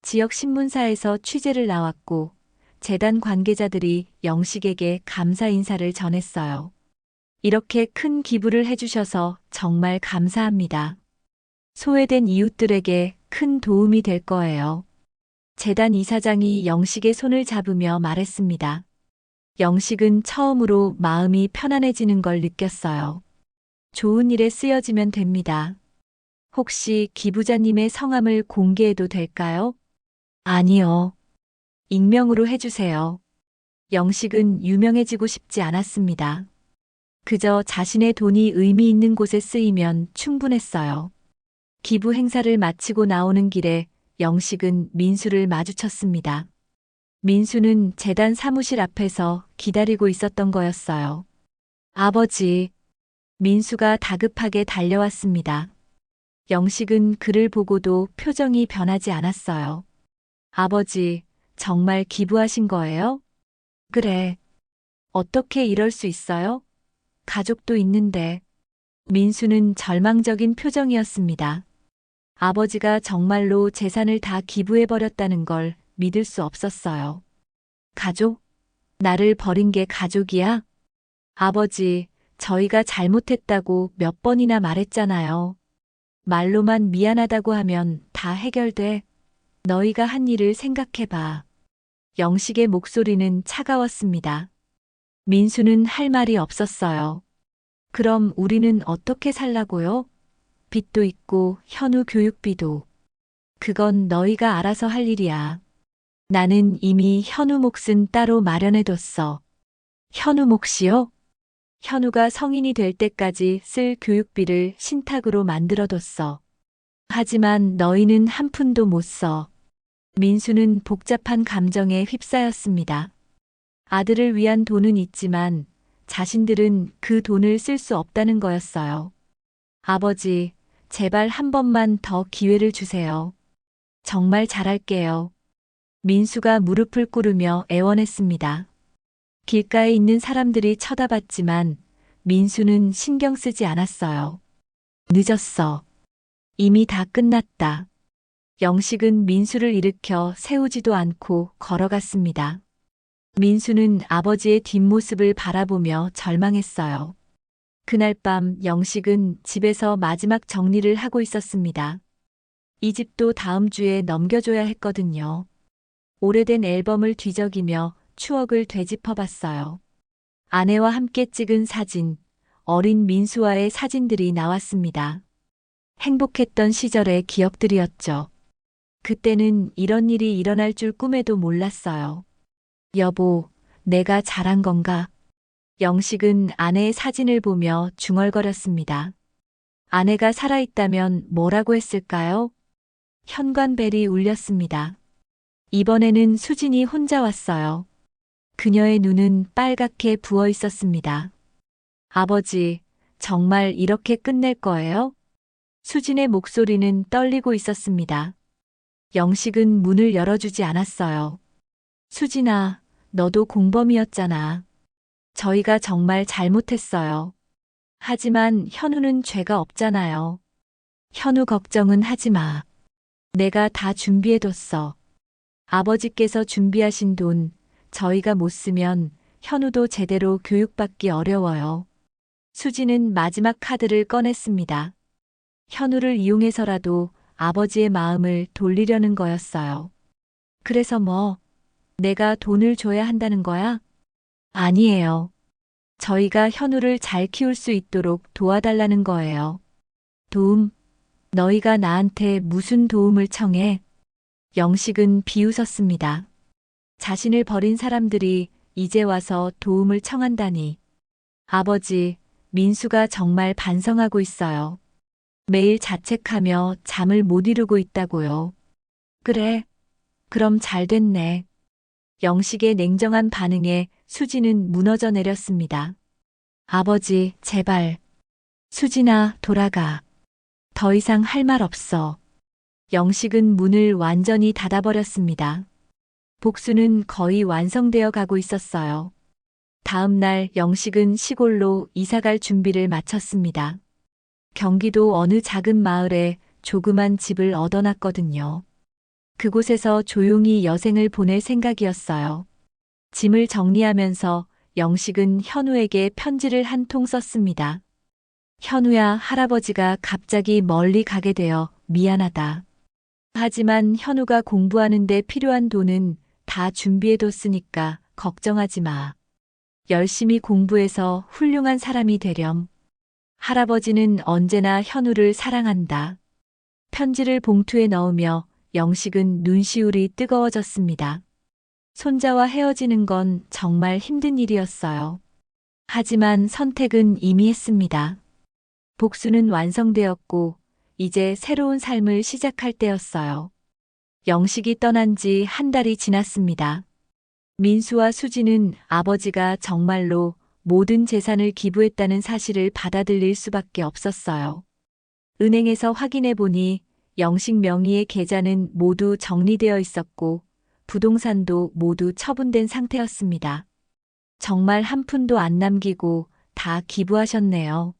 지역 신문사에서 취재를 나왔고 재단 관계자들이 영식에게 감사 인사를 전했어요. 이렇게 큰 기부를 해주셔서 정말 감사합니다. 소외된 이웃들에게 큰 도움이 될 거예요. 재단 이사장이 영식의 손을 잡으며 말했습니다. 영식은 처음으로 마음이 편안해지는 걸 느꼈어요. 좋은 일에 쓰여지면 됩니다. 혹시 기부자님의 성함을 공개해도 될까요? 아니요. 익명으로 해주세요. 영식은 유명해지고 싶지 않았습니다. 그저 자신의 돈이 의미 있는 곳에 쓰이면 충분했어요. 기부 행사를 마치고 나오는 길에 영식은 민수를 마주쳤습니다. 민수는 재단 사무실 앞에서 기다리고 있었던 거였어요. 아버지, 민수가 다급하게 달려왔습니다. 영식은 그를 보고도 표정이 변하지 않았어요. 아버지, 정말 기부하신 거예요? 그래. 어떻게 이럴 수 있어요? 가족도 있는데. 민수는 절망적인 표정이었습니다. 아버지가 정말로 재산을 다 기부해버렸다는 걸 믿을 수 없었어요. 가족? 나를 버린 게 가족이야? 아버지, 저희가 잘못했다고 몇 번이나 말했잖아요. 말로만 미안하다고 하면 다 해결돼. 너희가 한 일을 생각해봐. 영식의 목소리는 차가웠습니다. 민수는 할 말이 없었어요. 그럼 우리는 어떻게 살라고요? 빚도 있고 현우 교육비도. 그건 너희가 알아서 할 일이야. 나는 이미 현우 몫은 따로 마련해뒀어. 현우 몫이요? 현우가 성인이 될 때까지 쓸 교육비를 신탁으로 만들어뒀어. 하지만 너희는 한 푼도 못 써. 민수는 복잡한 감정에 휩싸였습니다. 아들을 위한 돈은 있지만 자신들은 그 돈을 쓸 수 없다는 거였어요. 아버지, 제발 한 번만 더 기회를 주세요. 정말 잘할게요. 민수가 무릎을 꿇으며 애원했습니다. 길가에 있는 사람들이 쳐다봤지만 민수는 신경 쓰지 않았어요. 늦었어. 이미 다 끝났다. 영식은 민수를 일으켜 세우지도 않고 걸어갔습니다. 민수는 아버지의 뒷모습을 바라보며 절망했어요. 그날 밤 영식은 집에서 마지막 정리를 하고 있었습니다. 이 집도 다음 주에 넘겨줘야 했거든요. 오래된 앨범을 뒤적이며 추억을 되짚어봤어요. 아내와 함께 찍은 사진, 어린 민수와의 사진들이 나왔습니다. 행복했던 시절의 기억들이었죠. 그때는 이런 일이 일어날 줄 꿈에도 몰랐어요. 여보, 내가 잘한 건가? 영식은 아내의 사진을 보며 중얼거렸습니다. 아내가 살아있다면 뭐라고 했을까요? 현관벨이 울렸습니다. 이번에는 수진이 혼자 왔어요. 그녀의 눈은 빨갛게 부어 있었습니다. 아버지, 정말 이렇게 끝낼 거예요? 수진의 목소리는 떨리고 있었습니다. 영식은 문을 열어주지 않았어요. 수진아, 너도 공범이었잖아. 저희가 정말 잘못했어요. 하지만 현우는 죄가 없잖아요. 현우 걱정은 하지 마. 내가 다 준비해뒀어. 아버지께서 준비하신 돈, 저희가 못 쓰면 현우도 제대로 교육받기 어려워요. 수지는 마지막 카드를 꺼냈습니다. 현우를 이용해서라도 아버지의 마음을 돌리려는 거였어요. 그래서 뭐, 내가 돈을 줘야 한다는 거야? 아니에요. 저희가 현우를 잘 키울 수 있도록 도와달라는 거예요. 도움? 너희가 나한테 무슨 도움을 청해? 영식은 비웃었습니다. 자신을 버린 사람들이 이제 와서 도움을 청한다니. 아버지, 민수가 정말 반성하고 있어요. 매일 자책하며 잠을 못 이루고 있다고요. 그래, 그럼 잘 됐네. 영식의 냉정한 반응에 수지는 무너져 내렸습니다. 아버지, 제발. 수진아, 돌아가. 더 이상 할 말 없어. 영식은 문을 완전히 닫아버렸습니다. 복수는 거의 완성되어 가고 있었어요. 다음 날 영식은 시골로 이사갈 준비를 마쳤습니다. 경기도 어느 작은 마을에 조그만 집을 얻어놨거든요. 그곳에서 조용히 여생을 보낼 생각이었어요. 짐을 정리하면서 영식은 현우에게 편지를 한 통 썼습니다. 현우야, 할아버지가 갑자기 멀리 가게 되어 미안하다. 하지만 현우가 공부하는 데 필요한 돈은 다 준비해뒀으니까 걱정하지 마. 열심히 공부해서 훌륭한 사람이 되렴. 할아버지는 언제나 현우를 사랑한다. 편지를 봉투에 넣으며 영식은 눈시울이 뜨거워졌습니다. 손자와 헤어지는 건 정말 힘든 일이었어요. 하지만 선택은 이미 했습니다. 복수는 완성되었고 이제 새로운 삶을 시작할 때였어요. 영식이 떠난 지 한 달이 지났습니다. 민수와 수지는 아버지가 정말로 모든 재산을 기부했다는 사실을 받아들일 수밖에 없었어요. 은행에서 확인해 보니 영식 명의의 계좌는 모두 정리되어 있었고 부동산도 모두 처분된 상태였습니다. 정말 한 푼도 안 남기고 다 기부하셨네요.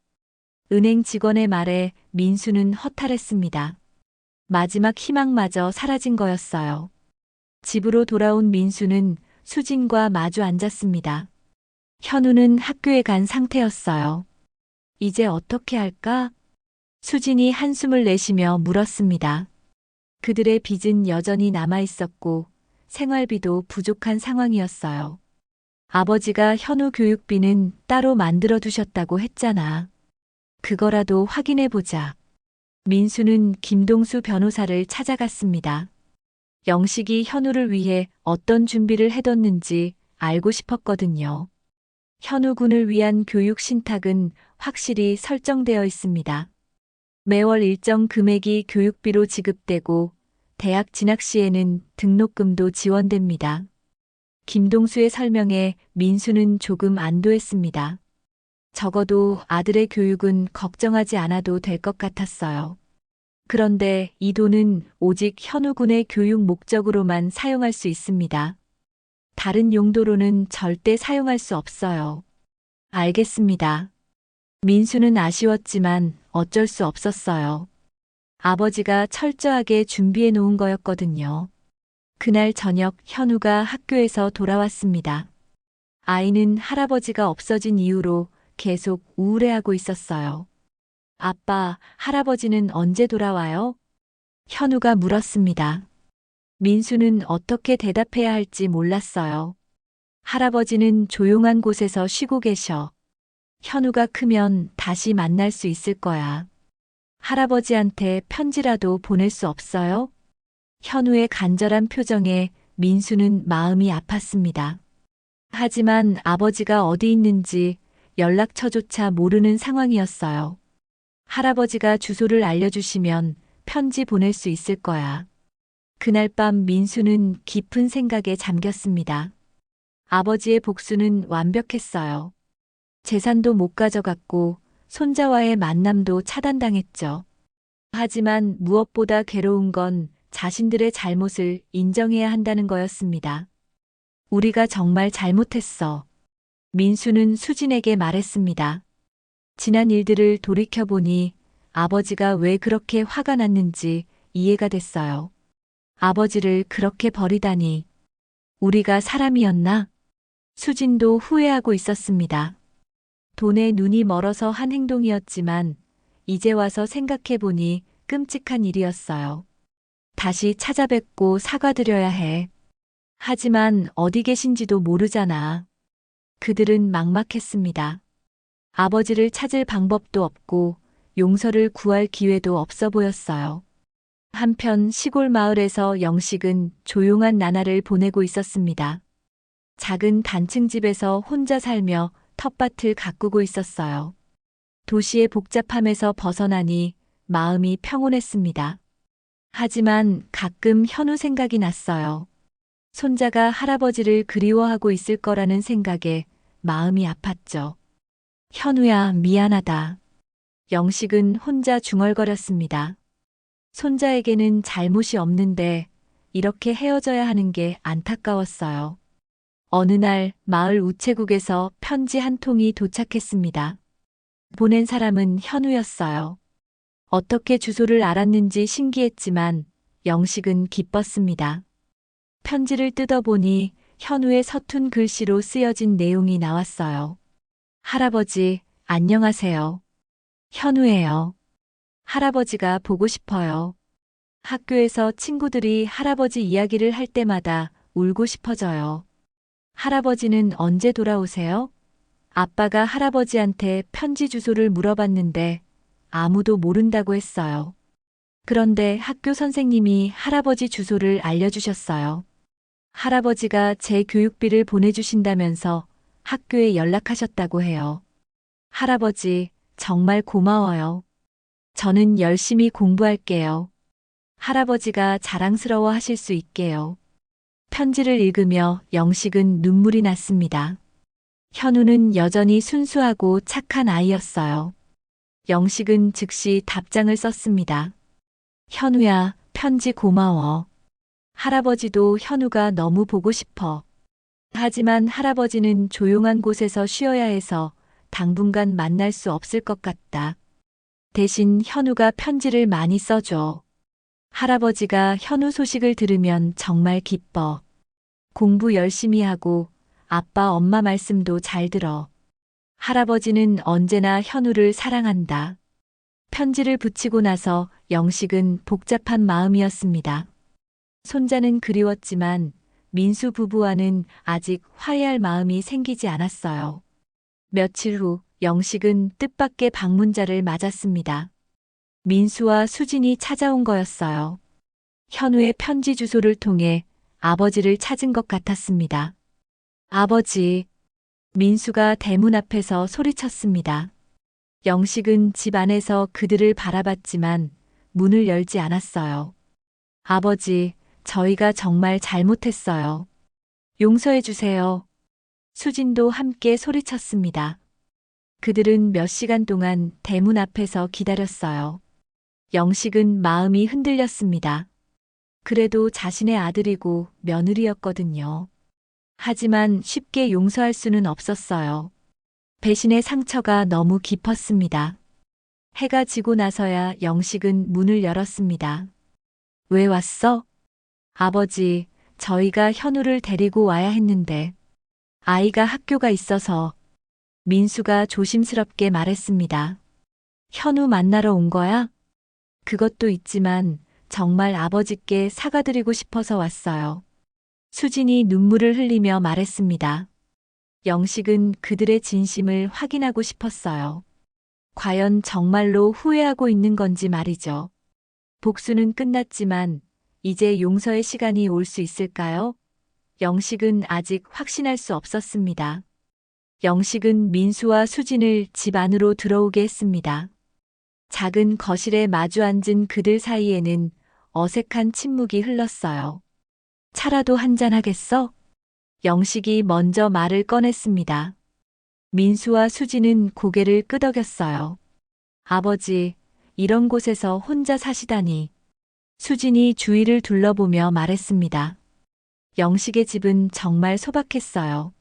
은행 직원의 말에 민수는 허탈했습니다. 마지막 희망마저 사라진 거였어요. 집으로 돌아온 민수는 수진과 마주 앉았습니다. 현우는 학교에 간 상태였어요. 이제 어떻게 할까? 수진이 한숨을 내쉬며 물었습니다. 그들의 빚은 여전히 남아 있었고 생활비도 부족한 상황이었어요. 아버지가 현우 교육비는 따로 만들어 두셨다고 했잖아. 그거라도 확인해 보자. 민수는 김동수 변호사를 찾아갔습니다. 영식이 현우를 위해 어떤 준비를 해뒀는지 알고 싶었거든요. 현우 군을 위한 교육 신탁은 확실히 설정되어 있습니다. 매월 일정 금액이 교육비로 지급되고 대학 진학 시에는 등록금도 지원됩니다. 김동수의 설명에 민수는 조금 안도했습니다. 적어도 아들의 교육은 걱정하지 않아도 될 것 같았어요. 그런데 이 돈은 오직 현우 군의 교육 목적으로만 사용할 수 있습니다. 다른 용도로는 절대 사용할 수 없어요. 알겠습니다. 민수는 아쉬웠지만 어쩔 수 없었어요. 아버지가 철저하게 준비해 놓은 거였거든요. 그날 저녁 현우가 학교에서 돌아왔습니다. 아이는 할아버지가 없어진 이후로 계속 우울해하고 있었어요. 아빠, 할아버지는 언제 돌아와요? 현우가 물었습니다. 민수는 어떻게 대답해야 할지 몰랐어요. 할아버지는 조용한 곳에서 쉬고 계셔. 현우가 크면 다시 만날 수 있을 거야. 할아버지한테 편지라도 보낼 수 없어요? 현우의 간절한 표정에 민수는 마음이 아팠습니다. 하지만 아버지가 어디 있는지 연락처조차 모르는 상황이었어요. 할아버지가 주소를 알려주시면 편지 보낼 수 있을 거야. 그날 밤 민수는 깊은 생각에 잠겼습니다. 아버지의 복수는 완벽했어요. 재산도 못 가져갔고 손자와의 만남도 차단당했죠. 하지만 무엇보다 괴로운 건 자신들의 잘못을 인정해야 한다는 거였습니다. 우리가 정말 잘못했어. 민수는 수진에게 말했습니다. 지난 일들을 돌이켜보니 아버지가 왜 그렇게 화가 났는지 이해가 됐어요. 아버지를 그렇게 버리다니. 우리가 사람이었나? 수진도 후회하고 있었습니다. 돈에 눈이 멀어서 한 행동이었지만 이제 와서 생각해보니 끔찍한 일이었어요. 다시 찾아뵙고 사과드려야 해. 하지만 어디 계신지도 모르잖아. 그들은 막막했습니다. 아버지를 찾을 방법도 없고 용서를 구할 기회도 없어 보였어요. 한편 시골 마을에서 영식은 조용한 나날을 보내고 있었습니다. 작은 단층 집에서 혼자 살며 텃밭을 가꾸고 있었어요. 도시의 복잡함에서 벗어나니 마음이 평온했습니다. 하지만 가끔 현우 생각이 났어요. 손자가 할아버지를 그리워하고 있을 거라는 생각에 마음이 아팠죠. 현우야, 미안하다. 영식은 혼자 중얼거렸습니다. 손자에게는 잘못이 없는데 이렇게 헤어져야 하는 게 안타까웠어요. 어느 날 마을 우체국에서 편지 한 통이 도착했습니다. 보낸 사람은 현우였어요. 어떻게 주소를 알았는지 신기했지만 영식은 기뻤습니다. 편지를 뜯어보니 현우의 서툰 글씨로 쓰여진 내용이 나왔어요. 할아버지, 안녕하세요. 현우예요. 할아버지가 보고 싶어요. 학교에서 친구들이 할아버지 이야기를 할 때마다 울고 싶어져요. 할아버지는 언제 돌아오세요? 아빠가 할아버지한테 편지 주소를 물어봤는데 아무도 모른다고 했어요. 그런데 학교 선생님이 할아버지 주소를 알려주셨어요. 할아버지가 제 교육비를 보내주신다면서 학교에 연락하셨다고 해요. 할아버지, 정말 고마워요. 저는 열심히 공부할게요. 할아버지가 자랑스러워 하실 수 있게요. 편지를 읽으며 영식은 눈물이 났습니다. 현우는 여전히 순수하고 착한 아이였어요. 영식은 즉시 답장을 썼습니다. 현우야, 편지 고마워. 할아버지도 현우가 너무 보고 싶어. 하지만 할아버지는 조용한 곳에서 쉬어야 해서 당분간 만날 수 없을 것 같다. 대신 현우가 편지를 많이 써줘. 할아버지가 현우 소식을 들으면 정말 기뻐. 공부 열심히 하고 아빠 엄마 말씀도 잘 들어. 할아버지는 언제나 현우를 사랑한다. 편지를 붙이고 나서 영식은 복잡한 마음이었습니다. 손자는 그리웠지만 민수 부부와는 아직 화해할 마음이 생기지 않았어요. 며칠 후 영식은 뜻밖의 방문자를 맞았습니다. 민수와 수진이 찾아온 거였어요. 현우의 편지 주소를 통해 아버지를 찾은 것 같았습니다. 아버지, 민수가 대문 앞에서 소리쳤습니다. 영식은 집 안에서 그들을 바라봤지만 문을 열지 않았어요. 아버지, 저희가 정말 잘못했어요. 용서해 주세요. 수진도 함께 소리쳤습니다. 그들은 몇 시간 동안 대문 앞에서 기다렸어요. 영식은 마음이 흔들렸습니다. 그래도 자신의 아들이고 며느리였거든요. 하지만 쉽게 용서할 수는 없었어요. 배신의 상처가 너무 깊었습니다. 해가 지고 나서야 영식은 문을 열었습니다. 왜 왔어? 아버지, 저희가 현우를 데리고 와야 했는데 아이가 학교가 있어서. 민수가 조심스럽게 말했습니다. 현우 만나러 온 거야? 그것도 있지만 정말 아버지께 사과드리고 싶어서 왔어요. 수진이 눈물을 흘리며 말했습니다. 영식은 그들의 진심을 확인하고 싶었어요. 과연 정말로 후회하고 있는 건지 말이죠. 복수는 끝났지만 이제 용서의 시간이 올 수 있을까요? 영식은 아직 확신할 수 없었습니다. 영식은 민수와 수진을 집 안으로 들어오게 했습니다. 작은 거실에 마주 앉은 그들 사이에는 어색한 침묵이 흘렀어요. 차라도 한잔 하겠어? 영식이 먼저 말을 꺼냈습니다. 민수와 수진은 고개를 끄덕였어요. 아버지, 이런 곳에서 혼자 사시다니. 수진이 주위를 둘러보며 말했습니다. 영식의 집은 정말 소박했어요.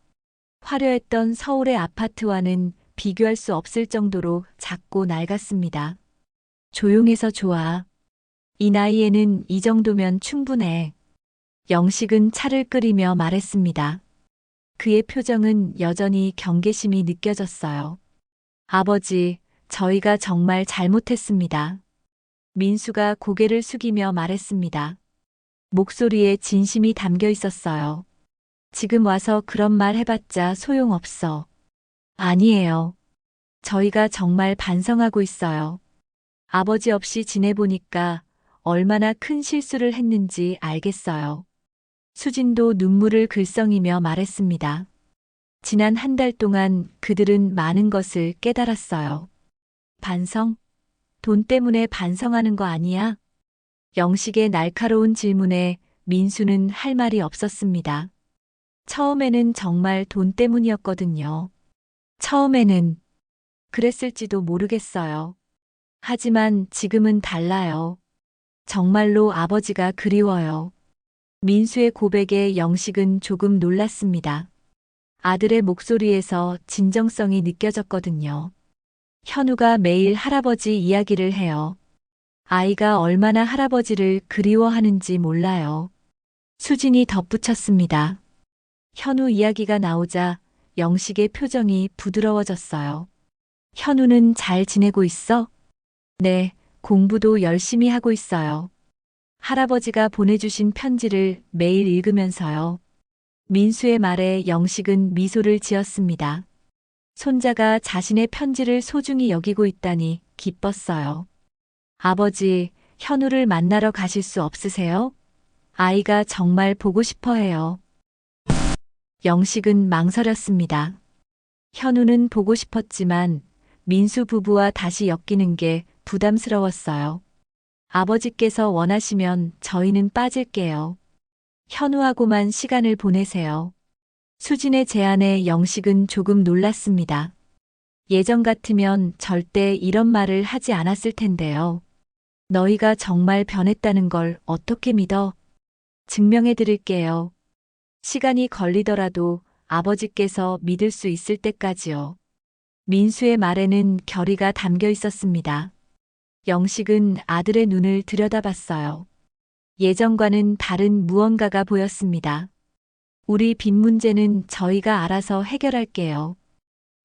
화려했던 서울의 아파트와는 비교할 수 없을 정도로 작고 낡았습니다. 조용해서 좋아. 이 나이에는 이 정도면 충분해. 영식은 차를 끓이며 말했습니다. 그의 표정은 여전히 경계심이 느껴졌어요. 아버지, 저희가 정말 잘못했습니다. 민수가 고개를 숙이며 말했습니다. 목소리에 진심이 담겨 있었어요. 지금 와서 그런 말 해봤자 소용없어. 아니에요. 저희가 정말 반성하고 있어요. 아버지 없이 지내보니까 얼마나 큰 실수를 했는지 알겠어요. 수진도 눈물을 글썽이며 말했습니다. 지난 한 달 동안 그들은 많은 것을 깨달았어요. 반성? 돈 때문에 반성하는 거 아니야? 영식의 날카로운 질문에 민수는 할 말이 없었습니다. 처음에는 정말 돈 때문이었거든요. 처음에는 그랬을지도 모르겠어요. 하지만 지금은 달라요. 정말로 아버지가 그리워요. 민수의 고백에 영식은 조금 놀랐습니다. 아들의 목소리에서 진정성이 느껴졌거든요. 현우가 매일 할아버지 이야기를 해요. 아이가 얼마나 할아버지를 그리워하는지 몰라요. 수진이 덧붙였습니다. 현우 이야기가 나오자 영식의 표정이 부드러워졌어요. 현우는 잘 지내고 있어? 네, 공부도 열심히 하고 있어요. 할아버지가 보내주신 편지를 매일 읽으면서요. 민수의 말에 영식은 미소를 지었습니다. 손자가 자신의 편지를 소중히 여기고 있다니 기뻤어요. 아버지, 현우를 만나러 가실 수 없으세요? 아이가 정말 보고 싶어 해요. 영식은 망설였습니다. 현우는 보고 싶었지만 민수 부부와 다시 엮이는 게 부담스러웠어요. 아버지께서 원하시면 저희는 빠질게요. 현우하고만 시간을 보내세요. 수진의 제안에 영식은 조금 놀랐습니다. 예전 같으면 절대 이런 말을 하지 않았을 텐데요. 너희가 정말 변했다는 걸 어떻게 믿어? 증명해 드릴게요. 시간이 걸리더라도 아버지께서 믿을 수 있을 때까지요. 민수의 말에는 결의가 담겨 있었습니다. 영식은 아들의 눈을 들여다봤어요. 예전과는 다른 무언가가 보였습니다. 우리 빚 문제는 저희가 알아서 해결할게요.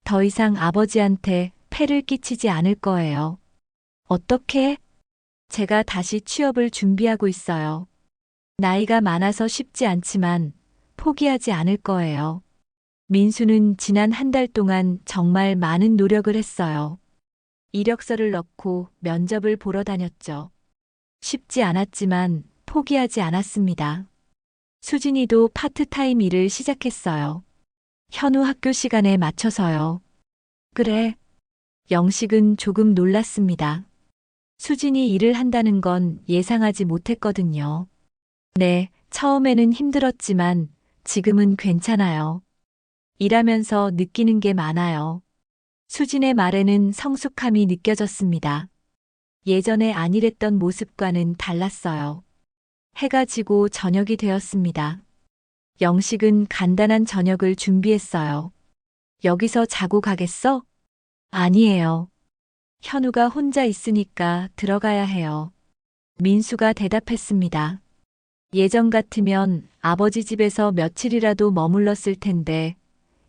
더 이상 아버지한테 폐를 끼치지 않을 거예요. 어떻게? 제가 다시 취업을 준비하고 있어요. 나이가 많아서 쉽지 않지만 포기하지 않을 거예요. 민수는 지난 한 달 동안 정말 많은 노력을 했어요. 이력서를 넣고 면접을 보러 다녔죠. 쉽지 않았지만 포기하지 않았습니다. 수진이도 파트타임 일을 시작했어요. 현우 학교 시간에 맞춰서요. 그래. 영식은 조금 놀랐습니다. 수진이 일을 한다는 건 예상하지 못했거든요. 네, 처음에는 힘들었지만 지금은 괜찮아요. 일하면서 느끼는 게 많아요. 수진의 말에는 성숙함이 느껴졌습니다. 예전에 안일했던 모습과는 달랐어요. 해가 지고 저녁이 되었습니다. 영식은 간단한 저녁을 준비했어요. 여기서 자고 가겠어? 아니에요. 현우가 혼자 있으니까 들어가야 해요. 민수가 대답했습니다. 예전 같으면 아버지 집에서 며칠이라도 머물렀을 텐데,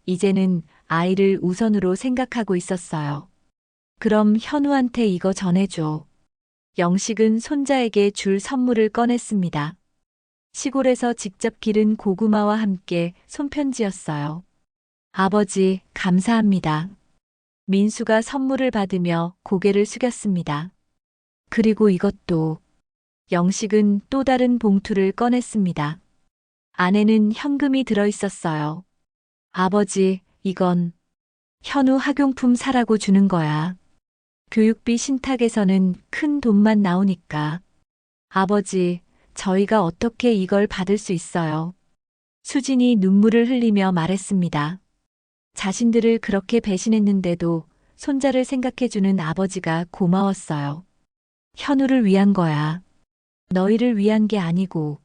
이제는 아이를 우선으로 생각하고 있었어요. 그럼 현우한테 이거 전해줘. 영식은 손자에게 줄 선물을 꺼냈습니다. 시골에서 직접 기른 고구마와 함께 손편지였어요. 아버지, 감사합니다. 민수가 선물을 받으며 고개를 숙였습니다. 그리고 이것도. 영식은 또 다른 봉투를 꺼냈습니다. 안에는 현금이 들어 있었어요. 아버지, 이건 현우 학용품 사라고 주는 거야. 교육비 신탁에서는 큰 돈만 나오니까. 아버지, 저희가 어떻게 이걸 받을 수 있어요? 수진이 눈물을 흘리며 말했습니다. 자신들을 그렇게 배신했는데도 손자를 생각해주는 아버지가 고마웠어요. 현우를 위한 거야. 너희를 위한 게 아니고.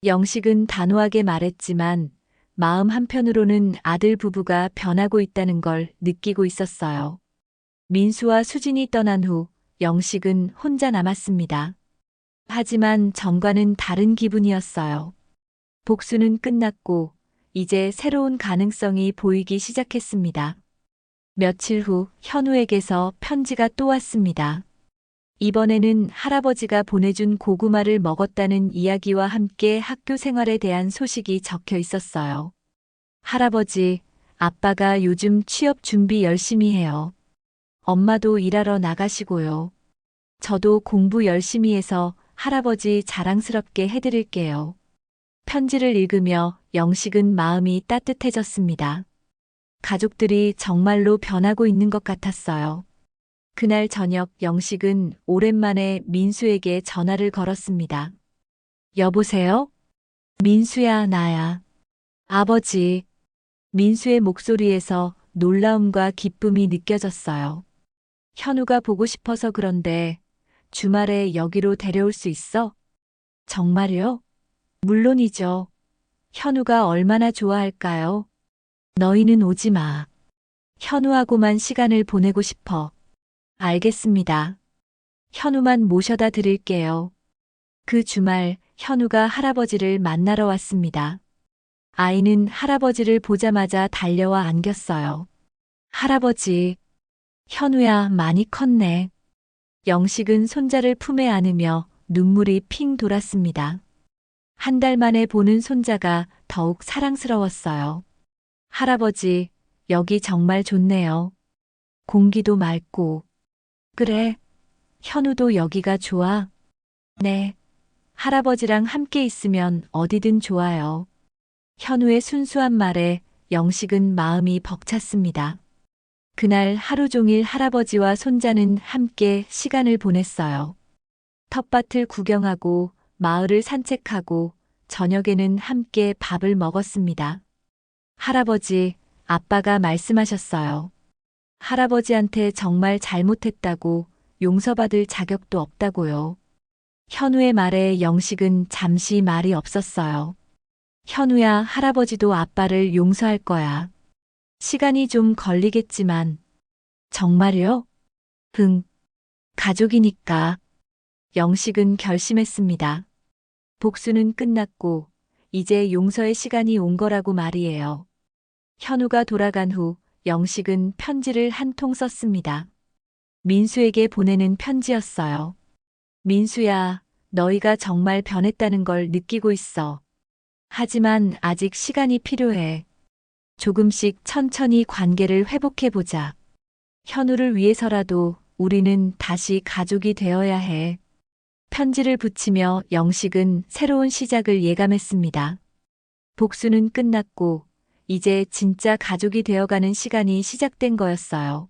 영식은 단호하게 말했지만 마음 한편으로는 아들 부부가 변하고 있다는 걸 느끼고 있었어요. 민수와 수진이 떠난 후 영식은 혼자 남았습니다. 하지만 전과는 다른 기분이었어요. 복수는 끝났고 이제 새로운 가능성이 보이기 시작했습니다. 며칠 후 현우에게서 편지가 또 왔습니다. 이번에는 할아버지가 보내준 고구마를 먹었다는 이야기와 함께 학교 생활에 대한 소식이 적혀 있었어요. 할아버지, 아빠가 요즘 취업 준비 열심히 해요. 엄마도 일하러 나가시고요. 저도 공부 열심히 해서 할아버지 자랑스럽게 해드릴게요. 편지를 읽으며 영식은 마음이 따뜻해졌습니다. 가족들이 정말로 변하고 있는 것 같았어요. 그날 저녁 영식은 오랜만에 민수에게 전화를 걸었습니다. 여보세요? 민수야, 나야. 아버지. 민수의 목소리에서 놀라움과 기쁨이 느껴졌어요. 현우가 보고 싶어서 그런데 주말에 여기로 데려올 수 있어? 정말요? 물론이죠. 현우가 얼마나 좋아할까요? 너희는 오지 마. 현우하고만 시간을 보내고 싶어. 알겠습니다. 현우만 모셔다 드릴게요. 그 주말 현우가 할아버지를 만나러 왔습니다. 아이는 할아버지를 보자마자 달려와 안겼어요. 할아버지, 현우야 많이 컸네. 영식은 손자를 품에 안으며 눈물이 핑 돌았습니다. 한 달 만에 보는 손자가 더욱 사랑스러웠어요. 할아버지, 여기 정말 좋네요. 공기도 맑고. 그래, 현우도 여기가 좋아. 네, 할아버지랑 함께 있으면 어디든 좋아요. 현우의 순수한 말에 영식은 마음이 벅찼습니다. 그날 하루 종일 할아버지와 손자는 함께 시간을 보냈어요. 텃밭을 구경하고 마을을 산책하고 저녁에는 함께 밥을 먹었습니다. 할아버지, 아빠가 말씀하셨어요. 할아버지한테 정말 잘못했다고 용서받을 자격도 없다고요. 현우의 말에 영식은 잠시 말이 없었어요. 현우야, 할아버지도 아빠를 용서할 거야. 시간이 좀 걸리겠지만. 정말요? 응. 가족이니까. 영식은 결심했습니다. 복수는 끝났고 이제 용서의 시간이 온 거라고 말이에요. 현우가 돌아간 후 영식은 편지를 한 통 썼습니다. 민수에게 보내는 편지였어요. 민수야, 너희가 정말 변했다는 걸 느끼고 있어. 하지만 아직 시간이 필요해. 조금씩 천천히 관계를 회복해보자. 현우를 위해서라도 우리는 다시 가족이 되어야 해. 편지를 붙이며 영식은 새로운 시작을 예감했습니다. 복수는 끝났고 이제 진짜 가족이 되어가는 시간이 시작된 거였어요.